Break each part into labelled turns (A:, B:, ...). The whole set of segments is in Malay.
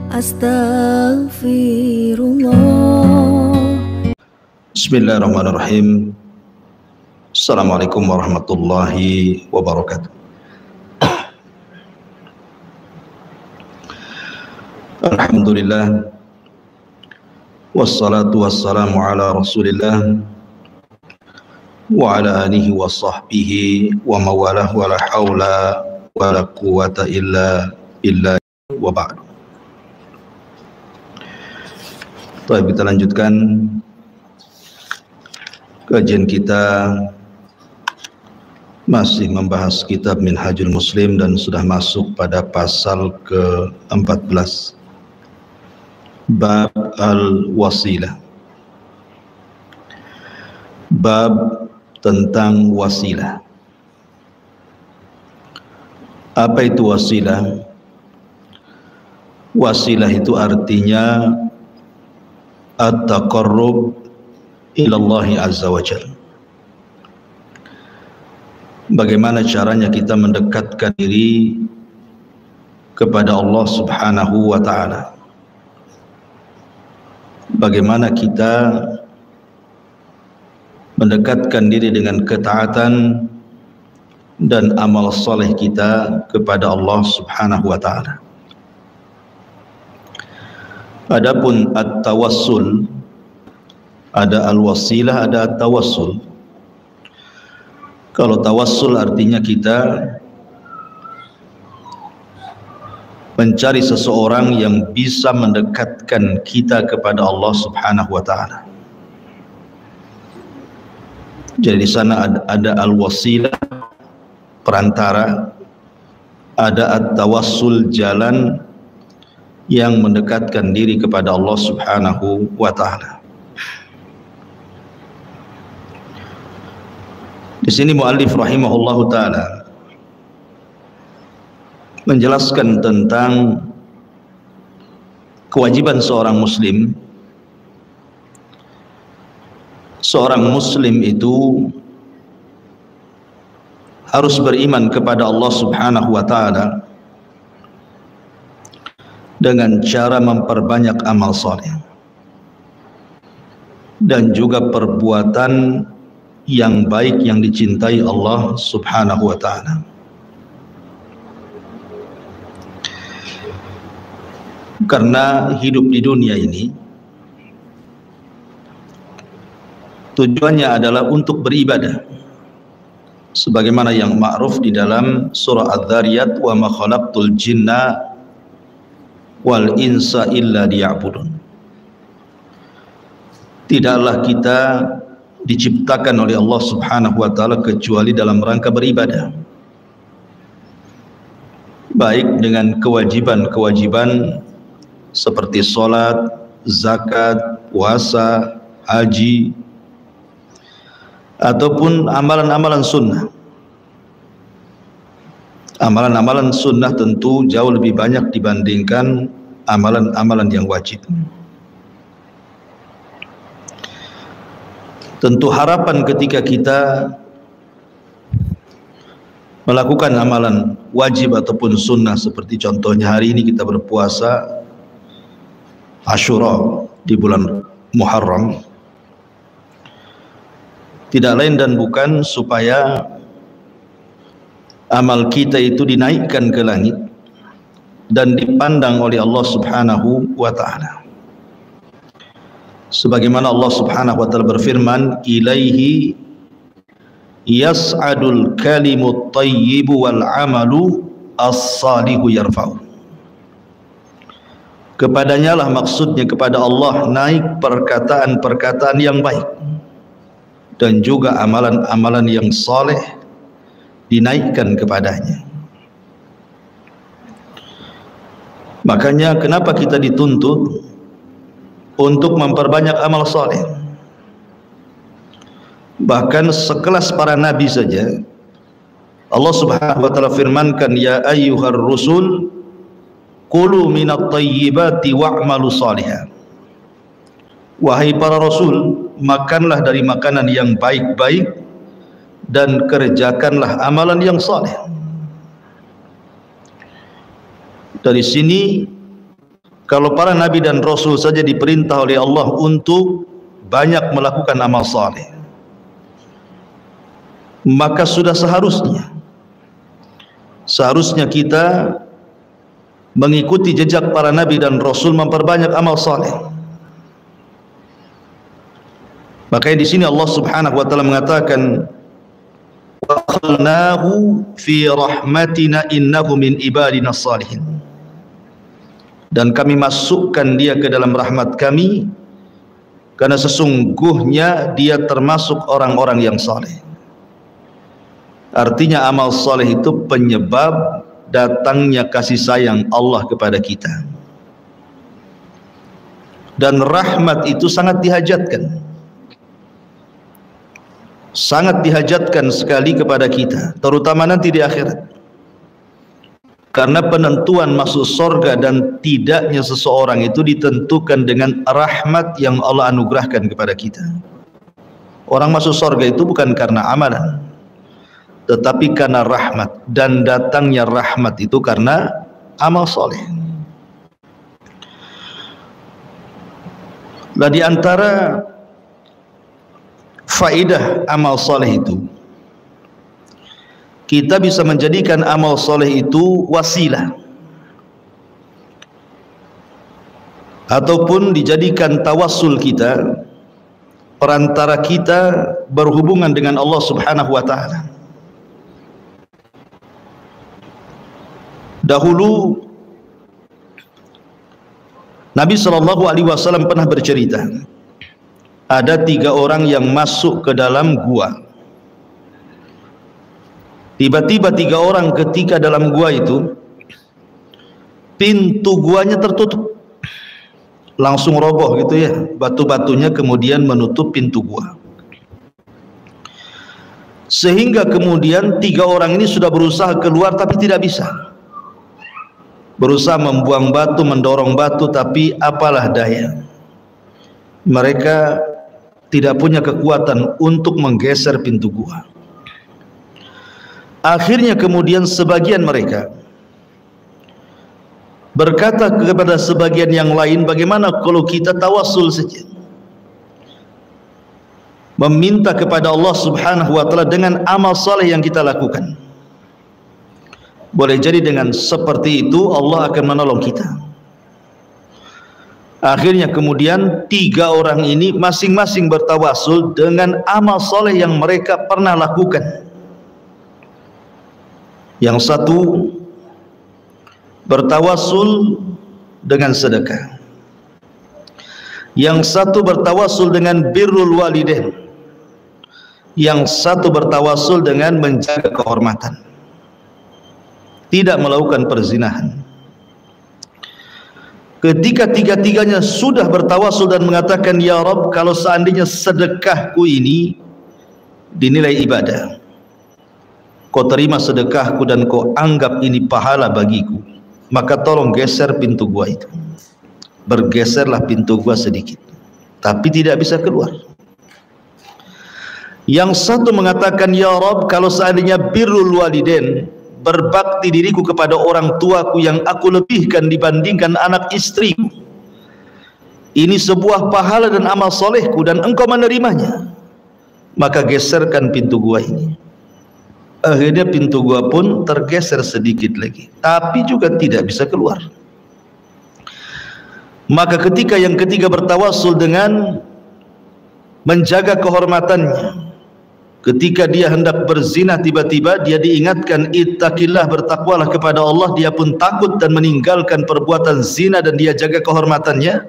A: Astaghfirullah.
B: Bismillahirrahmanirrahim. Assalamualaikum warahmatullahi wabarakatuh. Alhamdulillah, wassalatu wassalamu ala rasulillah wa ala alihi wa sahbihi wa mawalah wa la hawla wa la quwata illa billah wa ba'du. Baik, kita lanjutkan kajian kita, masih membahas kitab Minhajul Muslim dan sudah masuk pada pasal ke-14, bab al-wasilah, bab tentang wasilah. Apa itu wasilah? Wasilah itu artinya at-taqarrub ilallahi azza wa jalla. Bagaimana caranya kita mendekatkan diri kepada Allah subhanahu wa ta'ala? Bagaimana kita mendekatkan diri dengan ketaatan dan amal saleh kita kepada Allah subhanahu wa ta'ala? Adapun at-tawassul, ada al-wasilah, ada at-tawassul. Kalau tawassul artinya kita mencari seseorang yang bisa mendekatkan kita kepada Allah subhanahu wa ta'ala. Jadi di sana ada al-wasilah, perantara, ada at-tawassul, jalan yang mendekatkan diri kepada Allah subhanahu wa ta'ala. Di sini muallif rahimahullahu ta'ala menjelaskan tentang kewajiban seorang muslim. Seorang muslim itu harus beriman kepada Allah subhanahu wa ta'ala dengan cara memperbanyak amal saleh dan juga perbuatan yang baik yang dicintai Allah subhanahu wa ta'ala. Karena hidup di dunia ini tujuannya adalah untuk beribadah, sebagaimana yang ma'ruf di dalam surah Adz-Dzariyat, wa ma khalaqtul jinna wal insa illa liya'budun. Tidaklah kita diciptakan oleh Allah subhanahu wa ta'ala kecuali dalam rangka beribadah, baik dengan kewajiban-kewajiban seperti sholat, zakat, puasa, haji, ataupun amalan-amalan sunnah. Amalan-amalan sunnah tentu jauh lebih banyak dibandingkan amalan-amalan yang wajib. Tentu harapan ketika kita melakukan amalan wajib ataupun sunnah, seperti contohnya hari ini kita berpuasa Asyura di bulan Muharram, tidak lain dan bukan supaya amal kita itu dinaikkan ke langit dan dipandang oleh Allah subhanahu wa ta'ala. Sebagaimana Allah subhanahu wa ta'ala berfirman, ilaihi yas'adul kalimut tayyibu wal amalu as-salihu yarfa'u. Kepadanya lah, maksudnya kepada Allah, naik perkataan-perkataan yang baik dan juga amalan-amalan yang saleh dinaikkan kepadanya. Makanya kenapa kita dituntut untuk memperbanyak amal saleh? Bahkan sekelas para nabi saja Allah subhanahu wa ta'ala firmankan, ya ayyuhar rusul kulu minat tayyibati wa'malu salihah. Wahai para rasul, makanlah dari makanan yang baik-baik dan kerjakanlah amalan yang saleh. Dari sini Kalau para nabi dan rasul saja diperintah oleh Allah untuk banyak melakukan amal saleh, maka sudah seharusnya kita mengikuti jejak para nabi dan rasul memperbanyak amal saleh. Makanya di sini Allah Subhanahu wa taala mengatakan, wa khalnahu fi rahmatina innahu min ibadina salihin. Dan kami masukkan dia ke dalam rahmat kami karena sesungguhnya dia termasuk orang-orang yang saleh. Artinya amal saleh itu penyebab datangnya kasih sayang Allah kepada kita. Dan rahmat itu sangat dihajatkan. Sangat dihajatkan sekali kepada kita, terutama nanti di akhirat. Karena penentuan masuk surga dan tidaknya seseorang itu ditentukan dengan rahmat yang Allah anugerahkan kepada kita. Orang masuk surga itu bukan karena amalan, tetapi karena rahmat, dan datangnya rahmat itu karena amal soleh. Nah, di antara faedah amal soleh itu, kita bisa menjadikan amal soleh itu wasilah, ataupun dijadikan tawassul kita, perantara kita berhubungan dengan Allah Subhanahu wa ta'ala. Dahulu Nabi SAW pernah bercerita, ada 3 orang yang masuk ke dalam gua. Tiba-tiba 3 orang ketika dalam gua itu, pintu guanya tertutup, langsung roboh gitu ya, batu-batunya kemudian menutup pintu gua. Sehingga kemudian 3 orang ini sudah berusaha keluar tapi tidak bisa. Berusaha membuang batu, mendorong batu, tapi apalah daya, mereka tidak punya kekuatan untuk menggeser pintu gua. Akhirnya kemudian sebagian mereka berkata kepada sebagian yang lain, bagaimana kalau kita tawassul saja, meminta kepada Allah Subhanahu wa ta'ala dengan amal saleh yang kita lakukan. Boleh jadi dengan seperti itu Allah akan menolong kita. Akhirnya kemudian 3 orang ini masing-masing bertawassul dengan amal saleh yang mereka pernah lakukan. Yang satu bertawassul dengan sedekah, yang satu bertawassul dengan birrul walidain, yang satu bertawassul dengan menjaga kehormatan, tidak melakukan perzinahan. Ketika tiga-tiganya sudah bertawassul dan mengatakan, ya Rabb, kalau seandainya sedekahku ini dinilai ibadah, kau terima sedekahku dan kau anggap ini pahala bagiku, maka tolong geser pintu gua itu. Bergeserlah pintu gua sedikit, tapi tidak bisa keluar. Yang satu mengatakan, ya Rabb, kalau seandainya birrul walidain, berbakti diriku kepada orang tuaku yang aku lebihkan dibandingkan anak istriku, ini sebuah pahala dan amal solehku dan engkau menerimanya, maka geserkan pintu gua ini. Akhirnya pintu gua pun tergeser sedikit lagi, tapi juga tidak bisa keluar. Maka ketika yang ketiga bertawassul dengan menjaga kehormatannya, ketika dia hendak berzina, tiba-tiba dia diingatkan, ittaqillah, bertakwalah kepada Allah. Dia pun takut dan meninggalkan perbuatan zina dan dia jaga kehormatannya.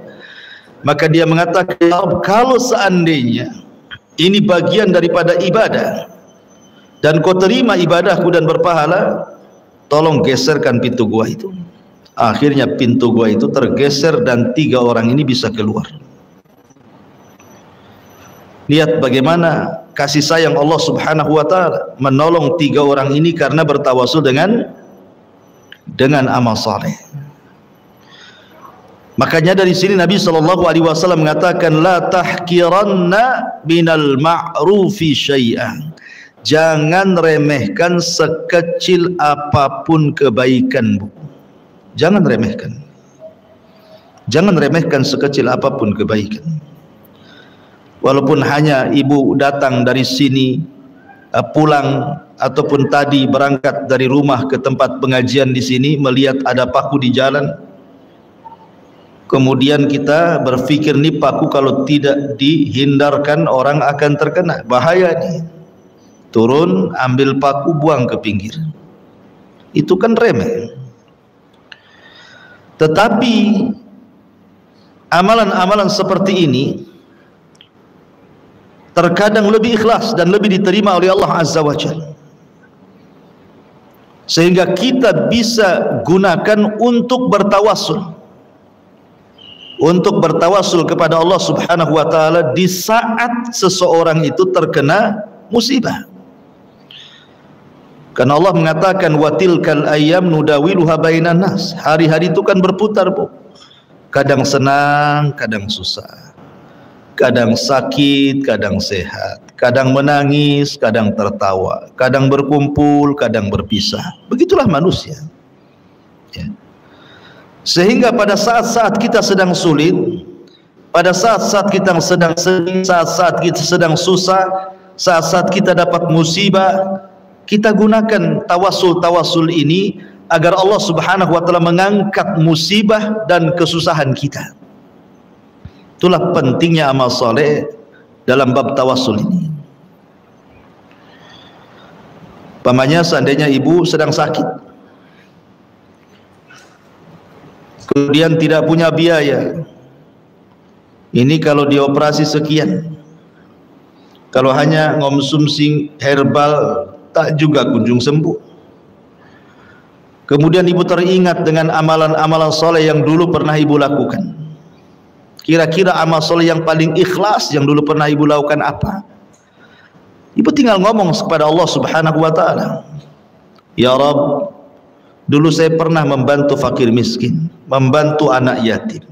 B: Maka dia mengatakan, kalau seandainya ini bagian daripada ibadah dan kau terima ibadahku dan berpahala, tolong geserkan pintu gua itu. Akhirnya pintu gua itu tergeser dan 3 orang ini bisa keluar. Lihat bagaimana kasih sayang Allah Subhanahu wa ta'ala menolong 3 orang ini karena bertawassul dengan amal saleh. Makanya dari sini Nabi SAW mengatakan, la tahkiranna minal ma'rufi syai'an, jangan remehkan sekecil apapun kebaikanmu. Jangan remehkan. Jangan remehkan sekecil apapun kebaikan. Walaupun hanya ibu datang dari sini, pulang ataupun tadi berangkat dari rumah ke tempat pengajian di sini, melihat ada paku di jalan, kemudian kita berpikir ni paku kalau tidak dihindarkan orang akan terkena, bahaya nih. Turun, ambil paku, buang ke pinggir. Itu kan remeh. Tetapi amalan-amalan seperti ini terkadang lebih ikhlas dan lebih diterima oleh Allah Azza wa Jalla, sehingga kita bisa gunakan untuk bertawassul kepada Allah Subhanahu wa taala di saat seseorang itu terkena musibah. Karena Allah mengatakan wa tilkal ayyam nudawiluha bainan nas. Hari-hari itu kan berputar, Bu. Kadang senang, kadang susah. Kadang sakit, kadang sehat. Kadang menangis, kadang tertawa. Kadang berkumpul, kadang berpisah. Begitulah manusia. Ya. Sehingga pada saat-saat kita sedang sulit, pada saat-saat kita sedang sedih, saat-saat kita sedang susah, saat-saat kita dapat musibah, kita gunakan tawasul ini agar Allah Subhanahu wa taala mengangkat musibah dan kesusahan kita. Itulah pentingnya amal soleh dalam bab tawasul ini. Pamannya seandainya ibu sedang sakit, kemudian tidak punya biaya, ini kalau dioperasi sekian, kalau hanya ngonsumsi herbal tak juga kunjung sembuh. Kemudian ibu teringat dengan amalan-amalan soleh yang dulu pernah ibu lakukan. Kira-kira amal soleh yang paling ikhlas yang dulu pernah ibu lakukan apa? Ibu tinggal ngomong kepada Allah Subhanahu wa taala, ya Rabb, dulu saya pernah membantu fakir miskin, membantu anak yatim,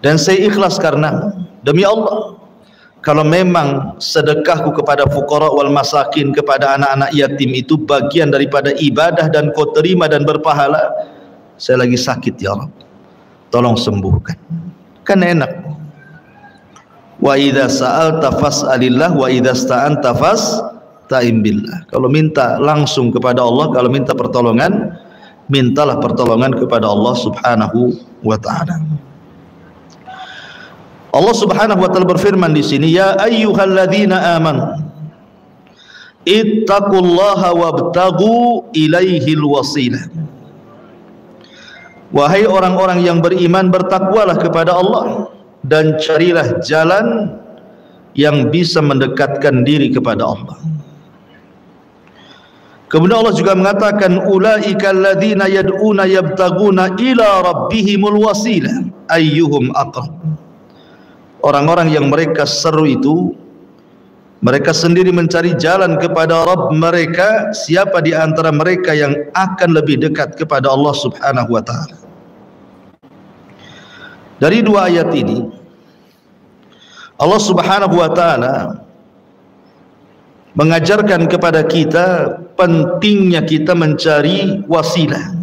B: dan saya ikhlas karena demi Allah, kalau memang sedekahku kepada fuqara wal masakin, kepada anak-anak yatim itu bagian daripada ibadah dan kau terima dan berpahala, saya lagi sakit ya Rabb, tolong sembuhkan. Kan enak. Wa idza sa'alta fas'alillah wa idza sta'anta fasta'in billah. Kalau minta langsung kepada Allah, kalau minta pertolongan, mintalah pertolongan kepada Allah Subhanahu wa taala. Allah Subhanahu wa taala berfirman di sini, ya ayyuhalladzina amanu ittaqullaha wabtaghu ilaihil wasilah. Wahai orang-orang yang beriman, bertakwalah kepada Allah dan carilah jalan yang bisa mendekatkan diri kepada Allah. Kemudian Allah juga mengatakan ulaika alladzina yad'una yabtaguna ila rabbihimul wasilah ayyuhum aqrab. Orang-orang yang mereka seru itu, mereka sendiri mencari jalan kepada Rabb mereka, siapa di antara mereka yang akan lebih dekat kepada Allah Subhanahu wa taala. Dari dua ayat ini Allah Subhanahu wa taala mengajarkan kepada kita pentingnya kita mencari wasilah,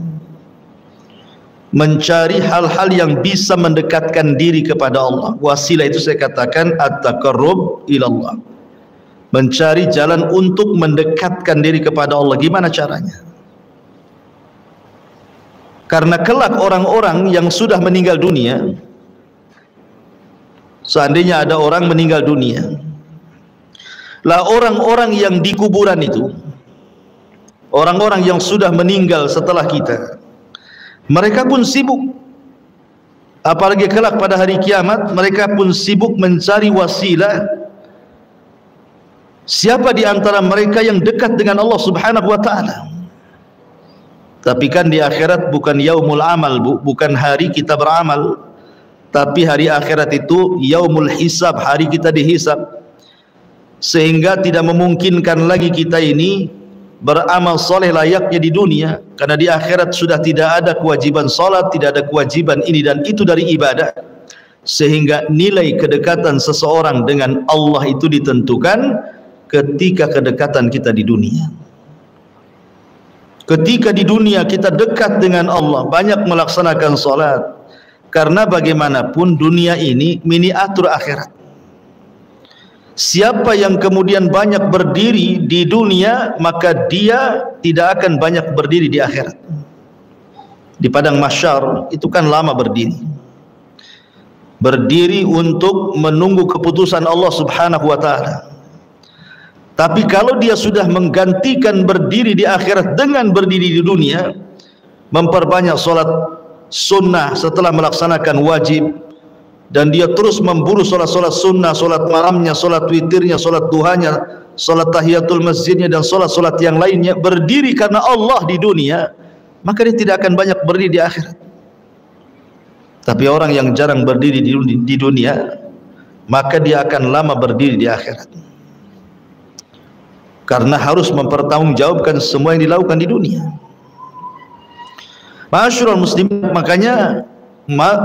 B: mencari hal-hal yang bisa mendekatkan diri kepada Allah. Wasilah itu saya katakan at-taqarrub ilallah, mencari jalan untuk mendekatkan diri kepada Allah. Gimana caranya? Karena kelak orang-orang yang sudah meninggal dunia, seandainya ada orang meninggal dunia, lah orang-orang yang di kuburan itu, orang-orang yang sudah meninggal setelah kita, mereka pun sibuk, apalagi kelak pada hari kiamat, mereka pun sibuk mencari wasilah. Siapa di antara mereka yang dekat dengan Allah Subhanahu wa taala? Tapi kan di akhirat bukan yaumul amal, Bu, bukan hari kita beramal, tapi hari akhirat itu yaumul hisab, hari kita dihisab. Sehingga tidak memungkinkan lagi kita ini beramal soleh layaknya di dunia, karena di akhirat sudah tidak ada kewajiban salat, tidak ada kewajiban ini dan itu dari ibadah, sehingga nilai kedekatan seseorang dengan Allah itu ditentukan ketika kedekatan kita di dunia. Ketika di dunia kita dekat dengan Allah, banyak melaksanakan salat, Karena bagaimanapun dunia ini miniatur akhirat. Siapa yang kemudian banyak berdiri di dunia, maka dia tidak akan banyak berdiri di akhirat. Di padang mahsyar itu kan lama berdiri. Berdiri untuk menunggu keputusan Allah Subhanahu wa taala. Tapi kalau dia sudah menggantikan berdiri di akhirat dengan berdiri di dunia, memperbanyak solat sunnah setelah melaksanakan wajib, dan dia terus memburu solat-solat sunnah, solat malamnya, solat witirnya, solat duhanya, solat tahiyatul masjidnya, dan solat-solat yang lainnya, berdiri karena Allah di dunia, maka dia tidak akan banyak berdiri di akhirat. Tapi orang yang jarang berdiri di dunia, maka dia akan lama berdiri di akhirat, karena harus mempertanggungjawabkan semua yang dilakukan di dunia. Ma'asyiral muslimin, makanya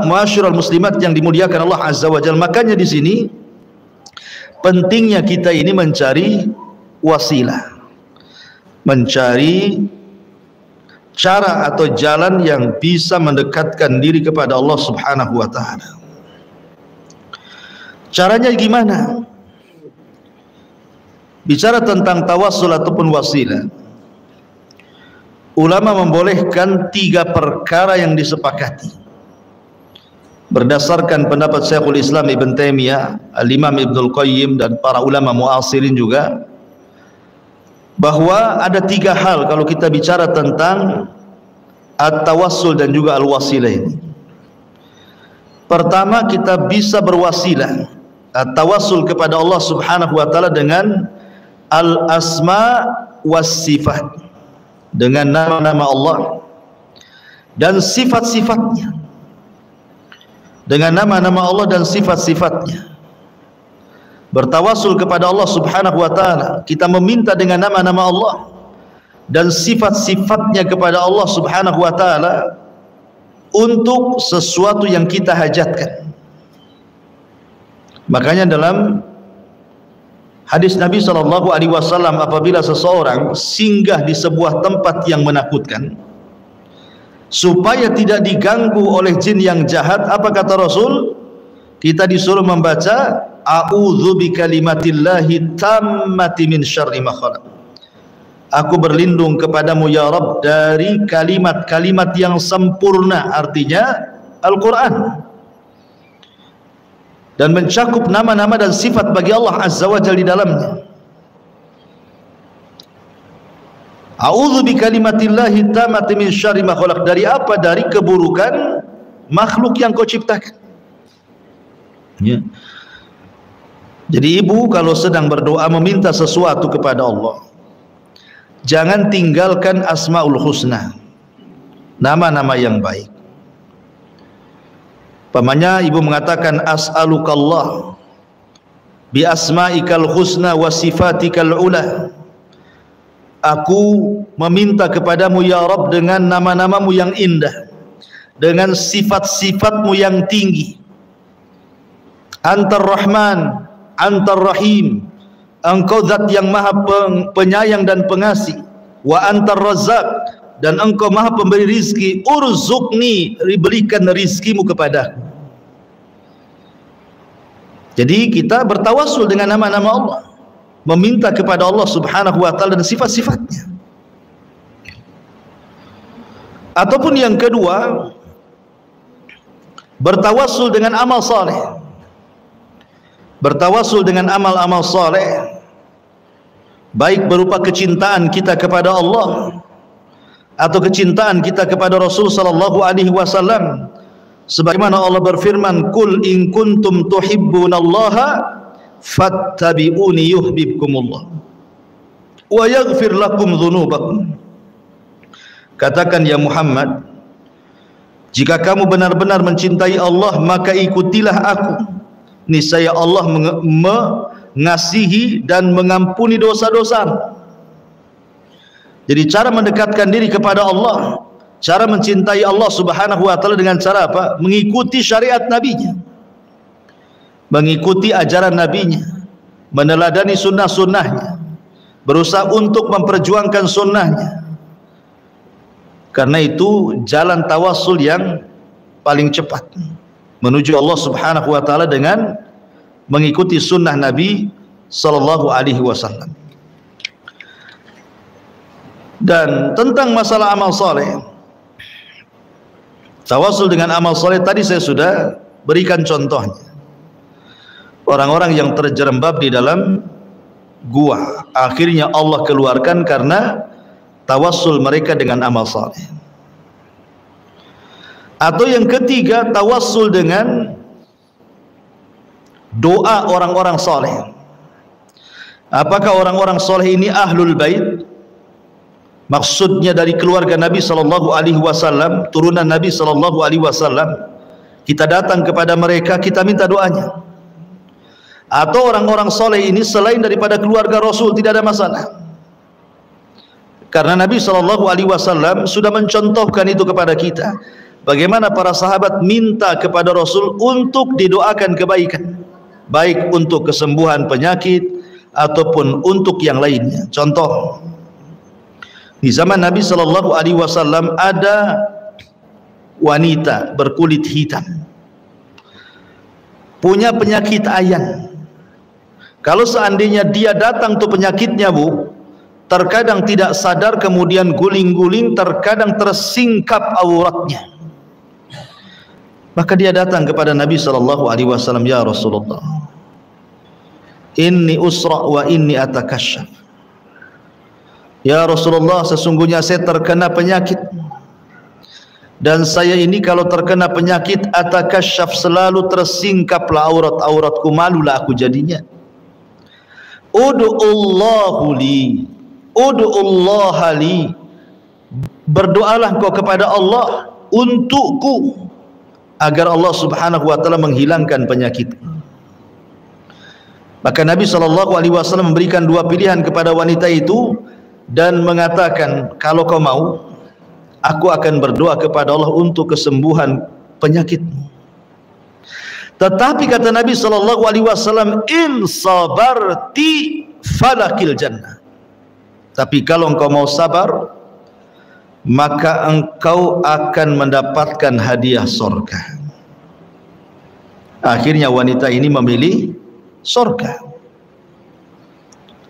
B: ma'asyiral muslimat yang dimuliakan Allah Azza wa Jalla, makanya di sini pentingnya kita ini mencari wasilah, mencari cara atau jalan yang bisa mendekatkan diri kepada Allah Subhanahu wa taala. Caranya gimana? Bicara tentang tawassul ataupun wasilah, ulama membolehkan 3 perkara yang disepakati berdasarkan pendapat Syekhul Islam Ibn Taimiyah, Al-Imam Ibnul Qayyim, dan para ulama muasirin juga, bahwa ada 3 hal kalau kita bicara tentang at-tawassul dan juga al-wasilah ini. Pertama, kita bisa berwasilah, at-tawassul kepada Allah Subhanahu wa taala dengan al-asma was sifat, dengan nama-nama Allah dan sifat-sifatnya, dengan nama-nama Allah dan sifat-sifatnya. Bertawassul kepada Allah Subhanahu wa taala, kita meminta dengan nama-nama Allah dan sifat-sifatnya kepada Allah Subhanahu wa taala untuk sesuatu yang kita hajatkan. Makanya dalam hadis Nabi SAW, apabila seseorang singgah di sebuah tempat yang menakutkan, supaya tidak diganggu oleh jin yang jahat, apa kata Rasul? Kita disuruh membaca a'udzu bikalimatillahi tammati min syarri ma khalaq. Aku berlindung kepadamu ya Rabb dari kalimat-kalimat yang sempurna, artinya Al-Quran, dan mencakup nama-nama dan sifat bagi Allah Azza wa Jalla di dalamnya. A'udzu bikalimatillahi tammati min syarri ma khalaq. Dari apa? Dari keburukan makhluk yang kau ciptakan. Ya. Jadi ibu kalau sedang berdoa meminta sesuatu kepada Allah, jangan tinggalkan Asmaul Husna, nama-nama yang baik. Pamannya ibu mengatakan as'alukallah bi asma'ikal husna wa sifatikal ula. Aku meminta kepadamu ya Rabb dengan nama-namamu yang indah, dengan sifat-sifatmu yang tinggi. Antar Rahman, Antar Rahim, Engkau zat yang maha penyayang dan pengasih. Wa Antar Razzaq, dan Engkau maha pemberi rizki. Urzuqni, berikan rizkimu kepadaku. Jadi kita bertawassul dengan nama-nama Allah, meminta kepada Allah Subhanahu wa taala dan sifat-sifatnya. Ataupun yang kedua, bertawassul dengan amal saleh. Bertawassul dengan amal-amal saleh, baik berupa kecintaan kita kepada Allah atau kecintaan kita kepada Rasul sallallahu alaihi wasallam, sebagaimana Allah berfirman, "Qul in kuntum tuhibbunallaha fattabi'uni yuhibbukumullah wa yaghfir lakum dzunubakum." Katakan ya Muhammad, jika kamu benar-benar mencintai Allah, maka ikutilah aku, niscaya Allah mengasihi dan mengampuni dosa-dosa. Jadi cara mendekatkan diri kepada Allah, cara mencintai Allah Subhanahu wa taala dengan cara apa? Mengikuti syariat nabinya, mengikuti ajaran nabinya, meneladani sunnah-sunnahnya, berusaha untuk memperjuangkan sunnahnya. Karena itu jalan tawassul yang paling cepat. menuju Allah Subhanahu wa taala dengan mengikuti sunnah Nabi sallallahu alaihi wasallam. Dan tentang masalah amal saleh, tawassul dengan amal saleh tadi saya sudah berikan contohnya. Orang-orang yang terjerembab di dalam gua, akhirnya Allah keluarkan karena tawassul mereka dengan amal saleh. Atau yang ketiga, tawassul dengan doa orang-orang saleh. Apakah orang-orang saleh ini ahlul bait? Maksudnya dari keluarga Nabi sallallahu alaihi wasallam, turunan Nabi sallallahu alaihi wasallam. Kita datang kepada mereka, kita minta doanya. Atau orang-orang saleh ini selain daripada keluarga Rasul, tidak ada masalah. Karena Nabi sallallahu alaihi wasallam sudah mencontohkan itu kepada kita. Bagaimana para sahabat minta kepada Rasul untuk didoakan kebaikan, baik untuk kesembuhan penyakit ataupun untuk yang lainnya. Contoh, di zaman Nabi sallallahu alaihi wasallam ada wanita berkulit hitam, punya penyakit ayan. Kalau seandainya dia datang tuh penyakitnya, Bu, terkadang tidak sadar, kemudian guling-guling, terkadang tersingkap auratnya. Maka dia datang kepada Nabi sallallahu alaihi wasallam, ya Rasulullah, inni usra wa inni atakasyaf. Ya Rasulullah, sesungguhnya saya terkena penyakit, dan saya ini kalau terkena penyakit atakasyaf, selalu tersingkaplah aurat-auratku, malulah aku jadinya. Ud'ullahu li, ud'ullaha li, berdoalah kau kepada Allah untukku, agar Allah Subhanahu wa taala menghilangkan penyakit. Maka Nabi sallallahu alaihi wasallam memberikan dua pilihan kepada wanita itu dan mengatakan, kalau kau mau, aku akan berdoa kepada Allah untuk kesembuhan penyakitmu. Tetapi kata Nabi sallallahu alaihi wasallam, in sabarti falakil jannah. Tapi kalau engkau mau sabar, maka engkau akan mendapatkan hadiah surga. Akhirnya wanita ini memilih surga.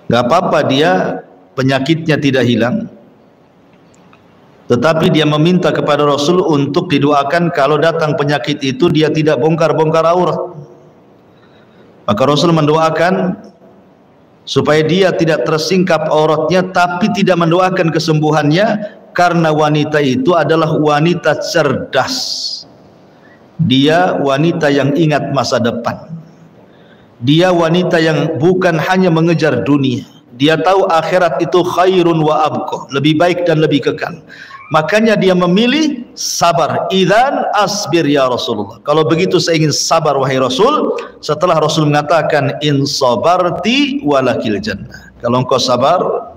B: Gak apa-apa dia penyakitnya tidak hilang, tetapi dia meminta kepada Rasul untuk didoakan kalau datang penyakit itu dia tidak bongkar-bongkar aurat. Maka Rasul mendoakan supaya dia tidak tersingkap auratnya, tapi tidak mendoakan kesembuhannya, karena wanita itu adalah wanita cerdas. Dia wanita yang ingat masa depan. Dia wanita yang bukan hanya mengejar dunia, dia tahu akhirat itu khairun wa abqa, lebih baik dan lebih kekal. Makanya dia memilih sabar. Idzan asbir ya Rasulullah, kalau begitu saya ingin sabar wahai Rasul. Setelah Rasul mengatakan in sabarti walakil jannah, kalau engkau sabar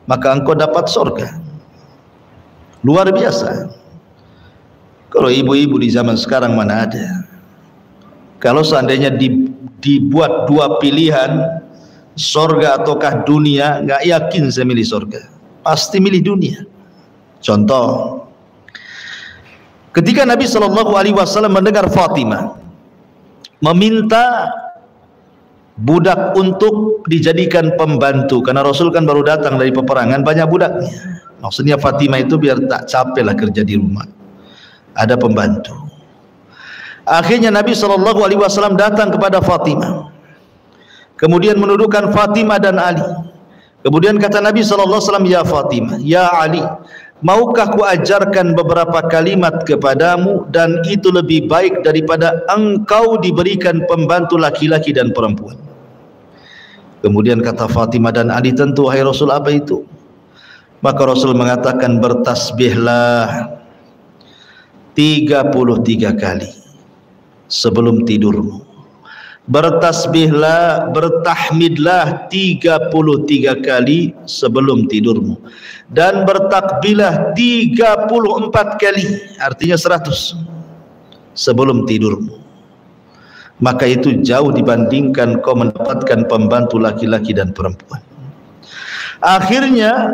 B: maka engkau dapat surga. Luar biasa. Kalau ibu-ibu di zaman sekarang mana ada. Kalau seandainya dibuat dua pilihan, surga ataukah dunia, nggak yakin saya milih surga, pasti milih dunia. Contoh, ketika Nabi sallallahu alaihi wasallam mendengar Fatimah meminta budak untuk dijadikan pembantu, karena Rasul kan baru datang dari peperangan, banyak budaknya. Maksudnya Fatimah itu biar tak capek lah kerja di rumah, ada pembantu. Akhirnya Nabi sallallahu alaihi wasallam datang kepada Fatimah, kemudian menudukkan Fatimah dan Ali. Kemudian kata Nabi sallallahu alaihi wasallam, ya Fatimah, ya Ali, maukah ku ajarkan beberapa kalimat kepadamu, dan itu lebih baik daripada engkau diberikan pembantu laki-laki dan perempuan. Kemudian kata Fatimah dan Ali, tentu wahai Rasul, apa itu? Maka Rasul mengatakan, bertasbihlah 33 kali sebelum tidurmu, bertasbihlah, bertahmidlah 33 kali sebelum tidurmu, dan bertakbilah 34 kali, artinya 100 sebelum tidurmu. Maka itu jauh dibandingkan kau mendapatkan pembantu laki-laki dan perempuan. Akhirnya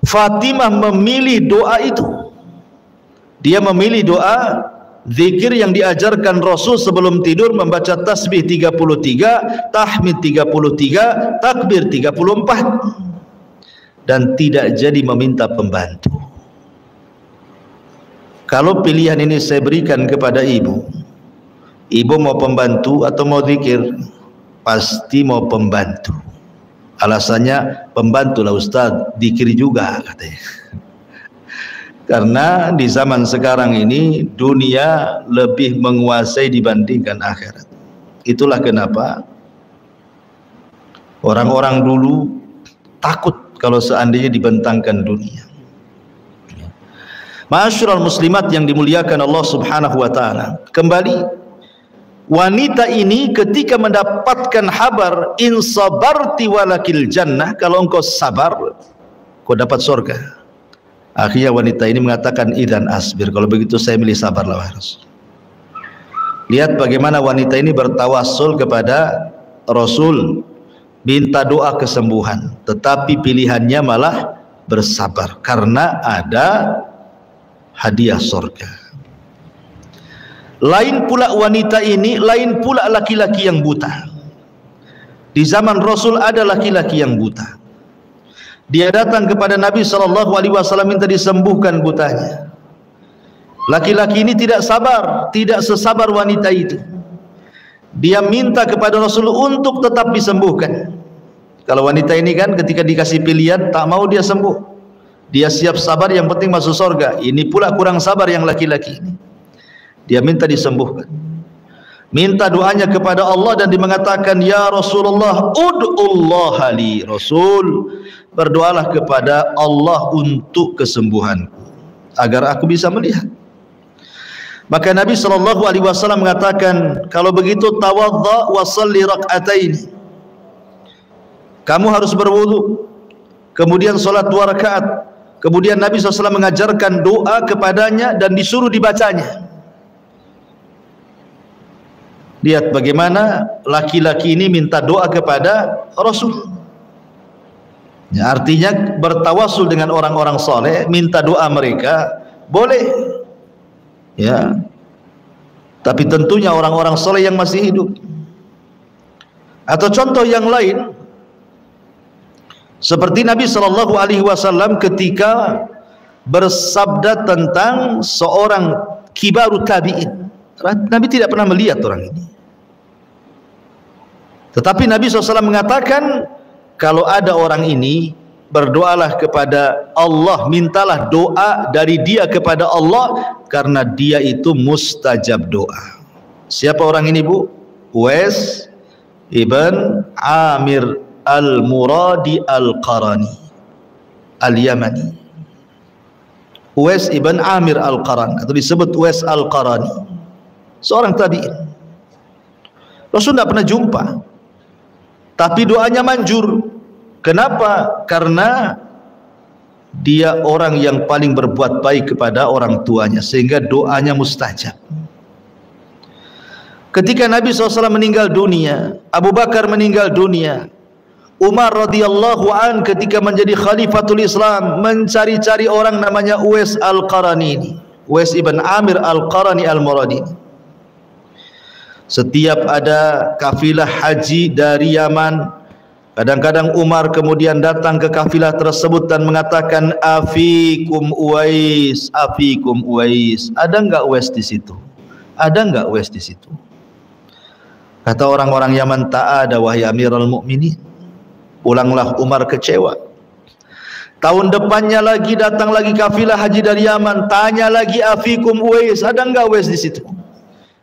B: Fatimah memilih doa itu. Dia memilih doa zikir yang diajarkan Rasul sebelum tidur membaca tasbih 33, tahmid 33, takbir 34, dan tidak jadi meminta pembantu. Kalau pilihan ini saya berikan kepada ibu mau pembantu atau mau zikir? Pasti mau pembantu. Alasannya, pembantu lah Ustaz, zikir juga katanya. Karena di zaman sekarang ini dunia lebih menguasai dibandingkan akhirat. Itulah kenapa orang-orang dulu takut kalau seandainya dibentangkan dunia. Ma'asyiral muslimat yang dimuliakan Allah Subhanahu wa taala. Kembali, wanita ini ketika mendapatkan kabar in sabarti walakil jannah, kalau engkau sabar kau dapat surga. Akhirnya wanita ini mengatakan idzan asbir, kalau begitu saya milih sabarlah wahai Rasul. Lihat bagaimana wanita ini bertawassul kepada Rasul, minta doa kesembuhan, tetapi pilihannya malah bersabar karena ada hadiah surga. Lain pula wanita ini, lain pula laki-laki yang buta. Di zaman Rasul ada laki-laki yang buta. Dia datang kepada Nabi SAW minta disembuhkan butanya. Laki-laki ini tidak sabar, tidak sesabar wanita itu. Dia minta kepada Rasul untuk tetap disembuhkan. Kalau wanita ini kan ketika dikasih pilihan tak mau dia sembuh. Dia siap sabar, yang penting masuk surga. Ini pula kurang sabar yang laki-laki ini. Dia minta disembuhkan. Minta doanya kepada Allah dan dia mengatakan, ya Rasulullah, ud'ullaha li. Rasul, berdoalah kepada Allah untuk kesembuhanku agar aku bisa melihat. Maka Nabi SAW mengatakan, kalau begitu tawadda wa shalli rak'atain. Kamu harus berwudu, kemudian salat 2 rakaat. Kemudian Nabi SAW mengajarkan doa kepadanya dan disuruh dibacanya. Lihat bagaimana laki-laki ini minta doa kepada Rasul. Ya, artinya bertawassul dengan orang-orang soleh, minta doa mereka boleh. Ya, tapi tentunya orang-orang soleh yang masih hidup. Atau contoh yang lain, seperti Nabi SAW ketika bersabda tentang seorang kibarut tabi'in. Nabi tidak pernah melihat orang ini, tetapi Nabi SAW mengatakan, kalau ada orang ini, berdoalah kepada Allah, mintalah doa dari dia kepada Allah, karena dia itu mustajab doa. Siapa orang ini, Bu? Uwais ibn Amir al-Muradi al-Qarani al-Yamani. Uwais ibn Amir al-Qarani, atau disebut Uwais al-Qarani, seorang tabi'in. Rasul tidak pernah jumpa, tapi doanya manjur. Kenapa? Karena dia orang yang paling berbuat baik kepada orang tuanya, sehingga doanya mustajab. Ketika Nabi SAW meninggal dunia, Abu Bakar meninggal dunia, Umar radhiyallahu an ketika menjadi khalifatul Islam mencari-cari orang namanya Uwais al-Qarani ini, Uwais ibn Amir al-Qarani al-Muradi. Setiap ada kafilah haji dari Yaman, kadang-kadang Umar kemudian datang ke kafilah tersebut dan mengatakan, afikum Uwais, afikum Uwais. Ada enggak Uwais di situ? Ada enggak Uwais di situ? Kata orang-orang Yaman, tak ada wahai Amirul Mukminin. Pulanglah Umar kecewa. Tahun depannya lagi datang lagi kafilah haji dari Yaman, tanya lagi, afikum Uwais, ada enggak Uwais di situ?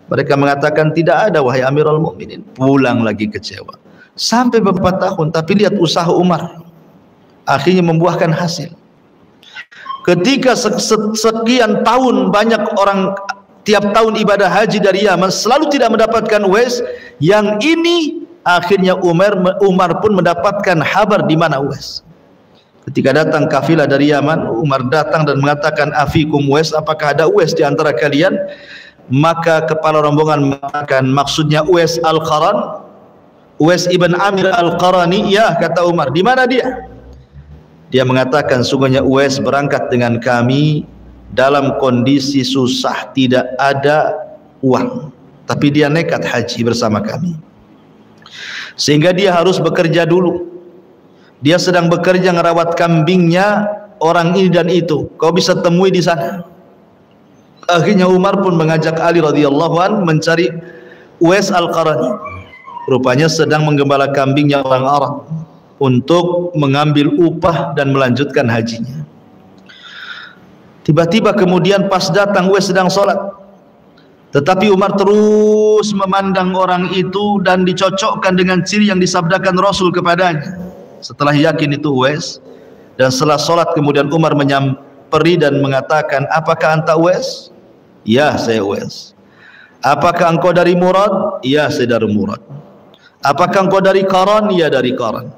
B: Mereka mengatakan tidak ada wahai Amirul Mukminin. Pulang lagi kecewa. Sampai beberapa tahun, tapi lihat usaha Umar akhirnya membuahkan hasil. Ketika sekian tahun banyak orang tiap tahun ibadah haji dari Yaman selalu tidak mendapatkan Uwais, yang ini akhirnya Umar pun mendapatkan kabar di mana Uwais. Ketika datang kafilah dari Yaman, Umar datang dan mengatakan, afikum Uwais, apakah ada Uwais di antara kalian? Maka kepala rombongan mengatakan, maksudnya Uwais al-Qaran, Uwais ibn Amir al-Qarani. Ya, kata Umar, di mana dia? Dia mengatakan, sungguhnya Uwais berangkat dengan kami dalam kondisi susah, tidak ada uang, tapi dia nekat haji bersama kami, sehingga dia harus bekerja dulu. Dia sedang bekerja ngerawat kambingnya orang ini dan itu, kau bisa temui di sana. Akhirnya Umar pun mengajak Ali radhiyallahu an mencari Uwais Al-Qarani. Rupanya sedang menggembala kambingnya orang Arab untuk mengambil upah dan melanjutkan hajinya. Tiba-tiba kemudian pas datang Uwais sedang sholat, tetapi Umar terus memandang orang itu dan dicocokkan dengan ciri yang disabdakan Rasul kepadanya. Setelah yakin itu Uwais, dan setelah sholat kemudian Umar menyamperi dan mengatakan, apakah anta Uwais? Ya, saya Uwais. Apakah engkau dari Murad? Ya, saya dari Murad. Apakah engkau dari Qaran? Ya, dari Qaran.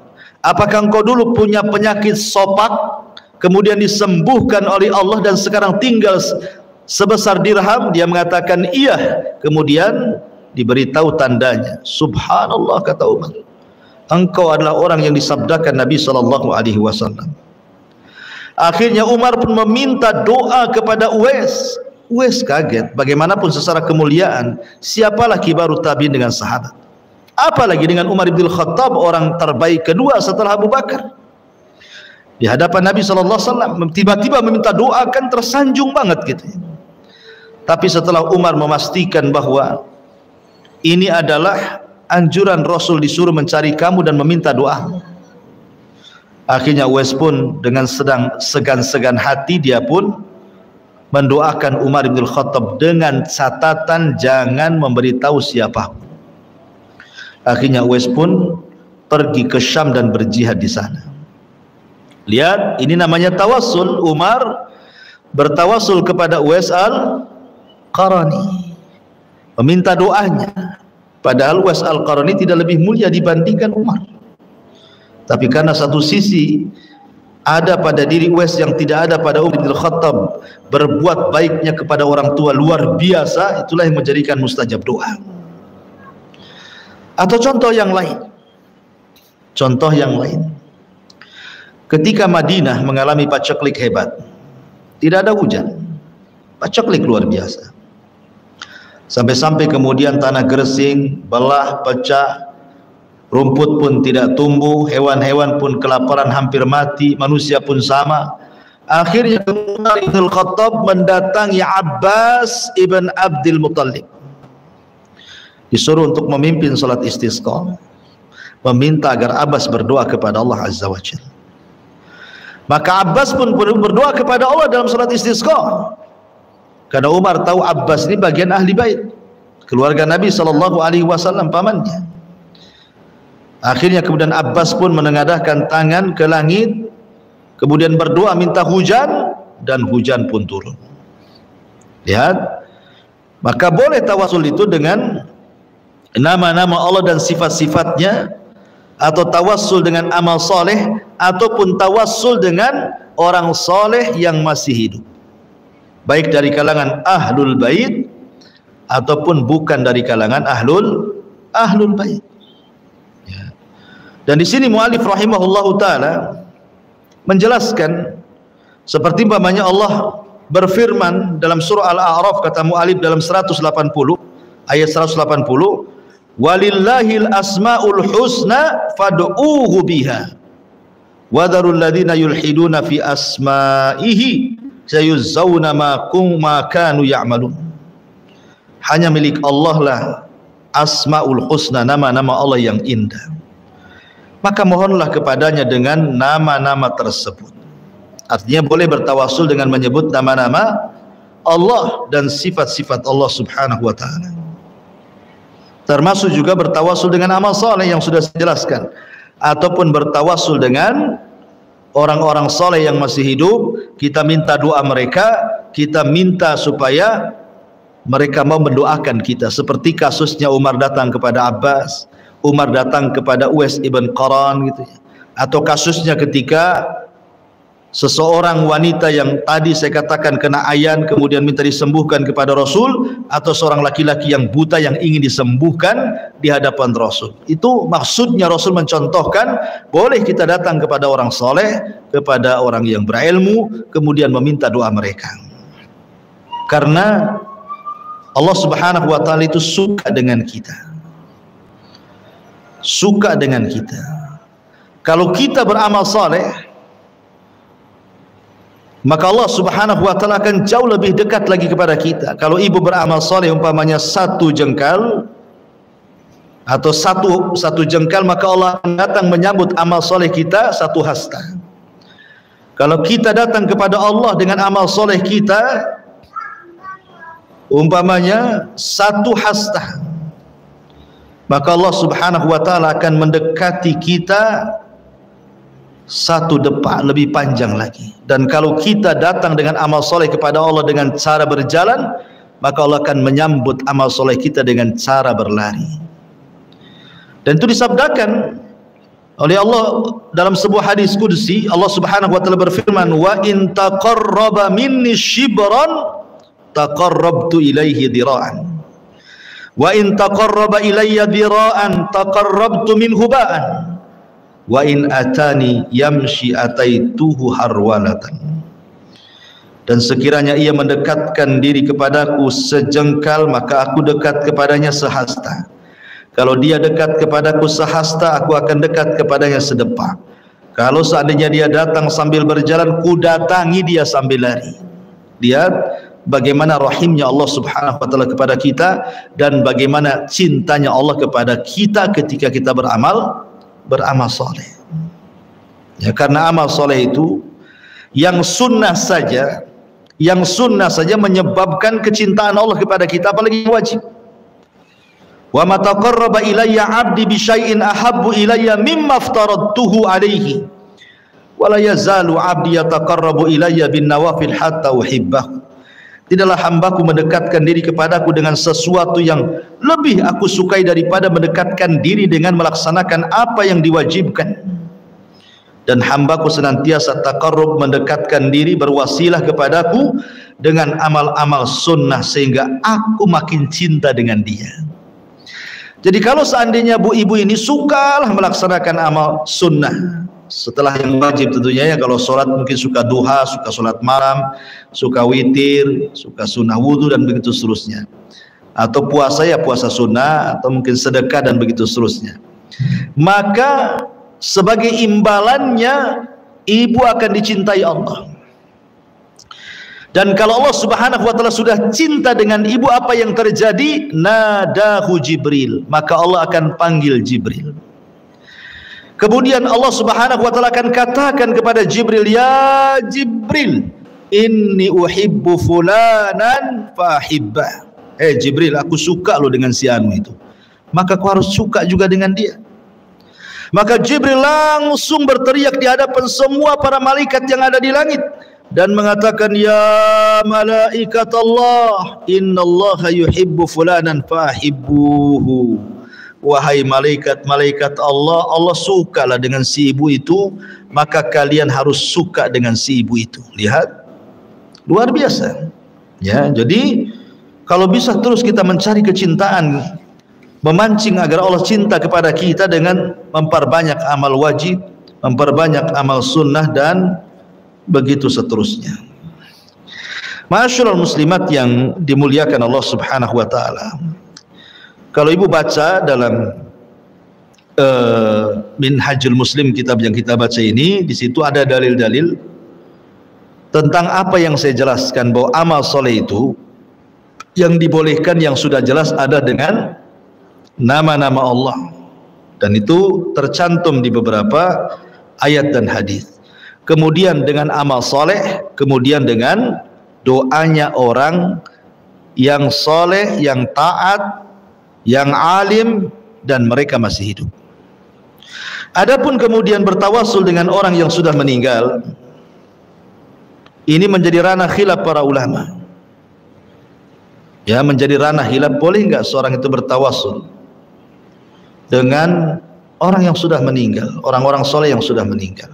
B: Apakah engkau dulu punya penyakit sopak, kemudian disembuhkan oleh Allah dan sekarang tinggal sebesar dirham? Dia mengatakan iya. Kemudian diberitahu tandanya. Subhanallah, kata Umar, engkau adalah orang yang disabdakan Nabi SAW. Akhirnya Umar pun meminta doa kepada Uwais. Uwais kaget, bagaimanapun secara kemuliaan, siapalah kibarut tabi'in dengan sahabat, apalagi dengan Umar bin Khattab, orang terbaik kedua setelah Abu Bakar. Di hadapan Nabi SAW tiba-tiba meminta doa, kan tersanjung banget gitu. Tapi setelah Umar memastikan bahwa ini adalah anjuran Rasul, disuruh mencari kamu dan meminta doa, akhirnya Uwais pun dengan sedang segan-segan hati, dia pun mendoakan Umar bin Khattab dengan catatan jangan memberitahu siapa. Akhirnya Uwais pun pergi ke Syam dan berjihad di sana. Lihat, ini namanya tawassul. Umar bertawassul kepada Uwais Al-Qarani, meminta doanya. Padahal Uwais Al-Qarani tidak lebih mulia dibandingkan Umar, tapi karena satu sisi ada pada diri Uwais yang tidak ada pada Umar bin Khattab, berbuat baiknya kepada orang tua luar biasa, itulah yang menjadikan mustajab doa. Atau contoh yang lain, ketika Madinah mengalami paceklik hebat, tidak ada hujan, paceklik luar biasa, sampai-sampai kemudian tanah geringsing, belah, pecah, rumput pun tidak tumbuh, hewan-hewan pun kelaparan hampir mati, manusia pun sama. Akhirnya Umar bin Khattab mendatangi Abbas ibn Abdul Muttalib, disuruh untuk memimpin salat istisqa, meminta agar Abbas berdoa kepada Allah Azza wa Jalla. Maka Abbas pun berdoa kepada Allah dalam salat istisqa, karena Umar tahu Abbas ini bagian ahli bait, keluarga Nabi SAW, pamannya. Akhirnya kemudian Abbas pun menengadahkan tangan ke langit, kemudian berdoa minta hujan, dan hujan pun turun. Lihat, maka boleh tawasul itu dengan nama-nama Allah dan sifat-sifatnya, atau tawassul dengan amal soleh, ataupun tawassul dengan orang soleh yang masih hidup, baik dari kalangan ahlul bait ataupun bukan dari kalangan ahlul bait. Dan di sini mu'alif rahimahullahu ta'ala menjelaskan, seperti umpamanya Allah berfirman dalam surah Al-A'raf, kata mu'alif dalam 180 ayat 180, walillahil asma'ul husna fad'uuhu biha wadarul ladina yulhiduna fi asma'ihi sayuzzawna ma kanu ya'malun. Hanya milik Allah lah asma'ul husna, nama-nama Allah yang indah, maka mohonlah kepadanya dengan nama-nama tersebut. Artinya boleh bertawasul dengan menyebut nama-nama Allah dan sifat-sifat Allah Subhanahu wa ta'ala. Termasuk juga bertawasul dengan amal saleh yang sudah saya jelaskan, ataupun bertawasul dengan orang-orang saleh yang masih hidup. Kita minta doa mereka, kita minta supaya mereka mau mendoakan kita, seperti kasusnya Umar datang kepada Abbas, Umar datang kepada Uwais ibn Qaran gitu ya. Atau kasusnya ketika seseorang wanita yang tadi saya katakan kena ayan kemudian minta disembuhkan kepada Rasul, atau seorang laki-laki yang buta yang ingin disembuhkan di hadapan Rasul. Itu maksudnya Rasul mencontohkan boleh kita datang kepada orang soleh, kepada orang yang berilmu, kemudian meminta doa mereka. Karena Allah Subhanahu wa taala itu suka dengan kita. Suka dengan kita. Kalau kita beramal saleh, maka Allah Subhanahu wa taala akan jauh lebih dekat lagi kepada kita. Kalau ibu beramal saleh umpamanya 1 jengkal atau satu jengkal, maka Allah akan datang menyambut amal saleh kita 1 hasta. Kalau kita datang kepada Allah dengan amal saleh kita umpamanya 1 hasta, maka Allah Subhanahu wa taala akan mendekati kita 1 depak lebih panjang lagi. Dan kalau kita datang dengan amal soleh kepada Allah dengan cara berjalan, maka Allah akan menyambut amal soleh kita dengan cara berlari. Dan itu disabdakan oleh Allah dalam sebuah hadis qudsi. Allah Subhanahu wa taala berfirman, wa in taqarraba minni shibran taqarrabtu ilaihi dira'an, wa in taqarraba ilayya dira'an taqarrabtu minhu ba'an, wa in atani yamshi ataituhu harwalatan. Dan sekiranya ia mendekatkan diri kepadaku sejengkal, maka aku dekat kepadanya sehasta. Kalau dia dekat kepadaku sehasta, aku akan dekat kepadanya sedepak. Kalau seandainya dia datang sambil berjalan, ku datangi dia sambil lari. Lihat bagaimana rahimnya Allah Subhanahu wa taala kepada kita, dan bagaimana cintanya Allah kepada kita ketika kita beramal soleh. Ya, karena amal soleh itu yang sunnah saja menyebabkan kecintaan Allah kepada kita, apalagi wajib. Wa ma taqarraba ilayya 'abdi bi syai'in ahabbu ilayya mimma aftaradtuhu alaihi wa la yazalu 'abdi yataqarrabu ilayya bin nawafil hatta uhibbahu. Tidaklah hambaku mendekatkan diri kepadaku dengan sesuatu yang lebih aku sukai daripada mendekatkan diri dengan melaksanakan apa yang diwajibkan. Dan hambaku senantiasa taqarrub, mendekatkan diri, berwasilah kepadaku dengan amal-amal sunnah, sehingga aku makin cinta dengan dia. Jadi kalau seandainya ibu ini sukalah melaksanakan amal sunnah setelah yang wajib tentunya, ya. Kalau sholat mungkin suka duha, suka sholat malam, suka witir, suka sunnah wudhu, dan begitu seterusnya. Atau puasa, ya puasa sunnah, atau mungkin sedekah, dan begitu seterusnya. Maka sebagai imbalannya, ibu akan dicintai Allah. Dan kalau Allah Subhanahu wa taala sudah cinta dengan ibu, apa yang terjadi? Nadahu Jibril, maka Allah akan panggil Jibril. Kemudian Allah Subhanahu wa taala akan katakan kepada Jibril, ya Jibril, inni uhibbu fulanan fahibbah. Jibril, aku suka lo dengan si anu itu, maka kau harus suka juga dengan dia. Maka Jibril langsung berteriak di hadapan semua para malaikat yang ada di langit dan mengatakan, ya malaikat Allah, innallaha yuhibbu fulanan fahibbuhu. Wahai malaikat Allah, Allah sukalah dengan si ibu itu, maka kalian harus suka dengan si ibu itu. Lihat, luar biasa. Ya, jadi kalau bisa terus kita mencari kecintaan, memancing agar Allah cinta kepada kita dengan memperbanyak amal wajib, memperbanyak amal sunnah, dan begitu seterusnya. Ma'asyiral muslimat yang dimuliakan Allah Subhanahu wa taala. Kalau ibu baca dalam Minhajul Muslim, kitab yang kita baca ini, di situ ada dalil-dalil tentang apa yang saya jelaskan, bahwa amal soleh itu yang dibolehkan, yang sudah jelas ada dengan nama-nama Allah, dan itu tercantum di beberapa ayat dan hadis. Kemudian dengan amal soleh, kemudian dengan doanya orang yang soleh, yang taat, yang alim, dan mereka masih hidup. Adapun kemudian bertawasul dengan orang yang sudah meninggal, ini menjadi ranah khilaf para ulama. Ya, menjadi ranah khilaf, boleh enggak seorang itu bertawasul dengan orang yang sudah meninggal, orang-orang soleh yang sudah meninggal.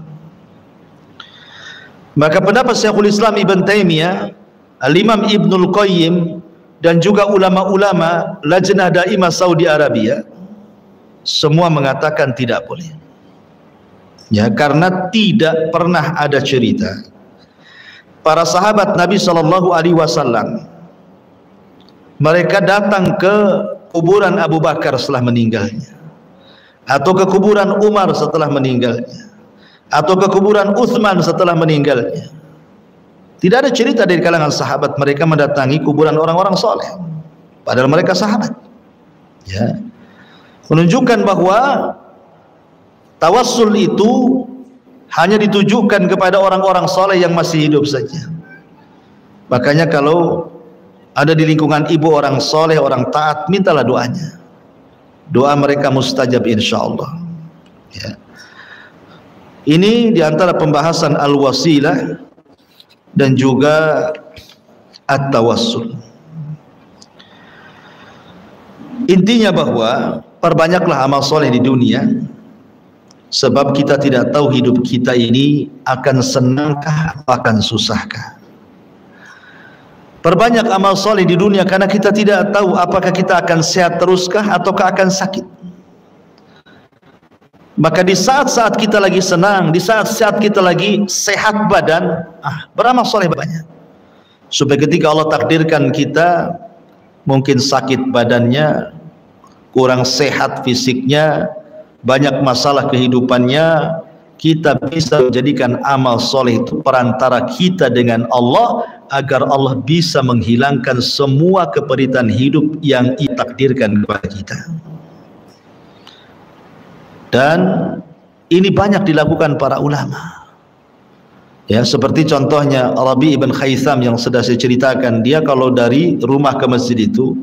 B: Maka pendapat Syekhul Islam Ibn Taimiyah, Al-Imam Ibnul Qayyim, dan juga ulama-ulama Lajnah Daimah Saudi Arabia, semua mengatakan tidak boleh. Ya, karena tidak pernah ada cerita para sahabat Nabi sallallahu alaihi wasallam mereka datang ke kuburan Abu Bakar setelah meninggalnya, atau ke kuburan Umar setelah meninggalnya, atau ke kuburan Utsman setelah meninggalnya. Tidak ada cerita dari kalangan sahabat mereka mendatangi kuburan orang-orang soleh, padahal mereka sahabat. Ya, menunjukkan bahwa tawassul itu hanya ditujukan kepada orang-orang soleh yang masih hidup saja. Makanya kalau ada di lingkungan ibu orang soleh, orang taat, mintalah doanya. Doa mereka mustajab insyaallah. Ya. Ini diantara pembahasan al-wasilah dan juga at-tawassul. Intinya bahwa perbanyaklah amal soleh di dunia, sebab kita tidak tahu hidup kita ini akan senangkah atau akan susahkah. Perbanyak amal soleh di dunia karena kita tidak tahu apakah kita akan sehat teruskah ataukah akan sakit. Maka di saat-saat kita lagi senang, di saat-saat kita lagi sehat badan, beramal soleh banyak, supaya ketika Allah takdirkan kita mungkin sakit badannya, kurang sehat fisiknya, banyak masalah kehidupannya, kita bisa menjadikan amal soleh itu perantara kita dengan Allah, agar Allah bisa menghilangkan semua keperitan hidup yang ditakdirkan kepada kita. Dan ini banyak dilakukan para ulama. Ya, seperti contohnya Rabi ibn Khaytham yang sudah saya ceritakan, dia kalau dari rumah ke masjid itu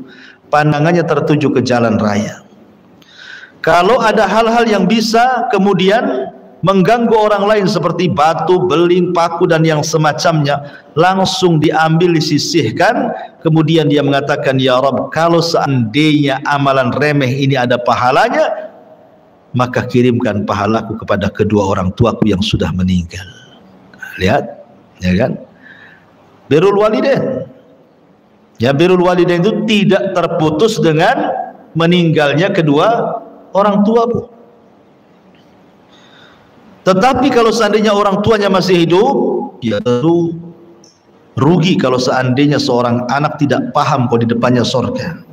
B: pandangannya tertuju ke jalan raya. Kalau ada hal-hal yang bisa kemudian mengganggu orang lain seperti batu, beling, paku dan yang semacamnya, langsung diambil, disisihkan. Kemudian dia mengatakan, ya Rabb, kalau seandainya amalan remeh ini ada pahalanya, maka kirimkan pahalaku kepada kedua orang tuaku yang sudah meninggal. Lihat, ya kan? Birrul walidain. Ya, birrul walidain itu tidak terputus dengan meninggalnya kedua orang tuamu. Tetapi kalau seandainya orang tuanya masih hidup, ya tentu rugi kalau seandainya seorang anak tidak paham kalau di depannya surga.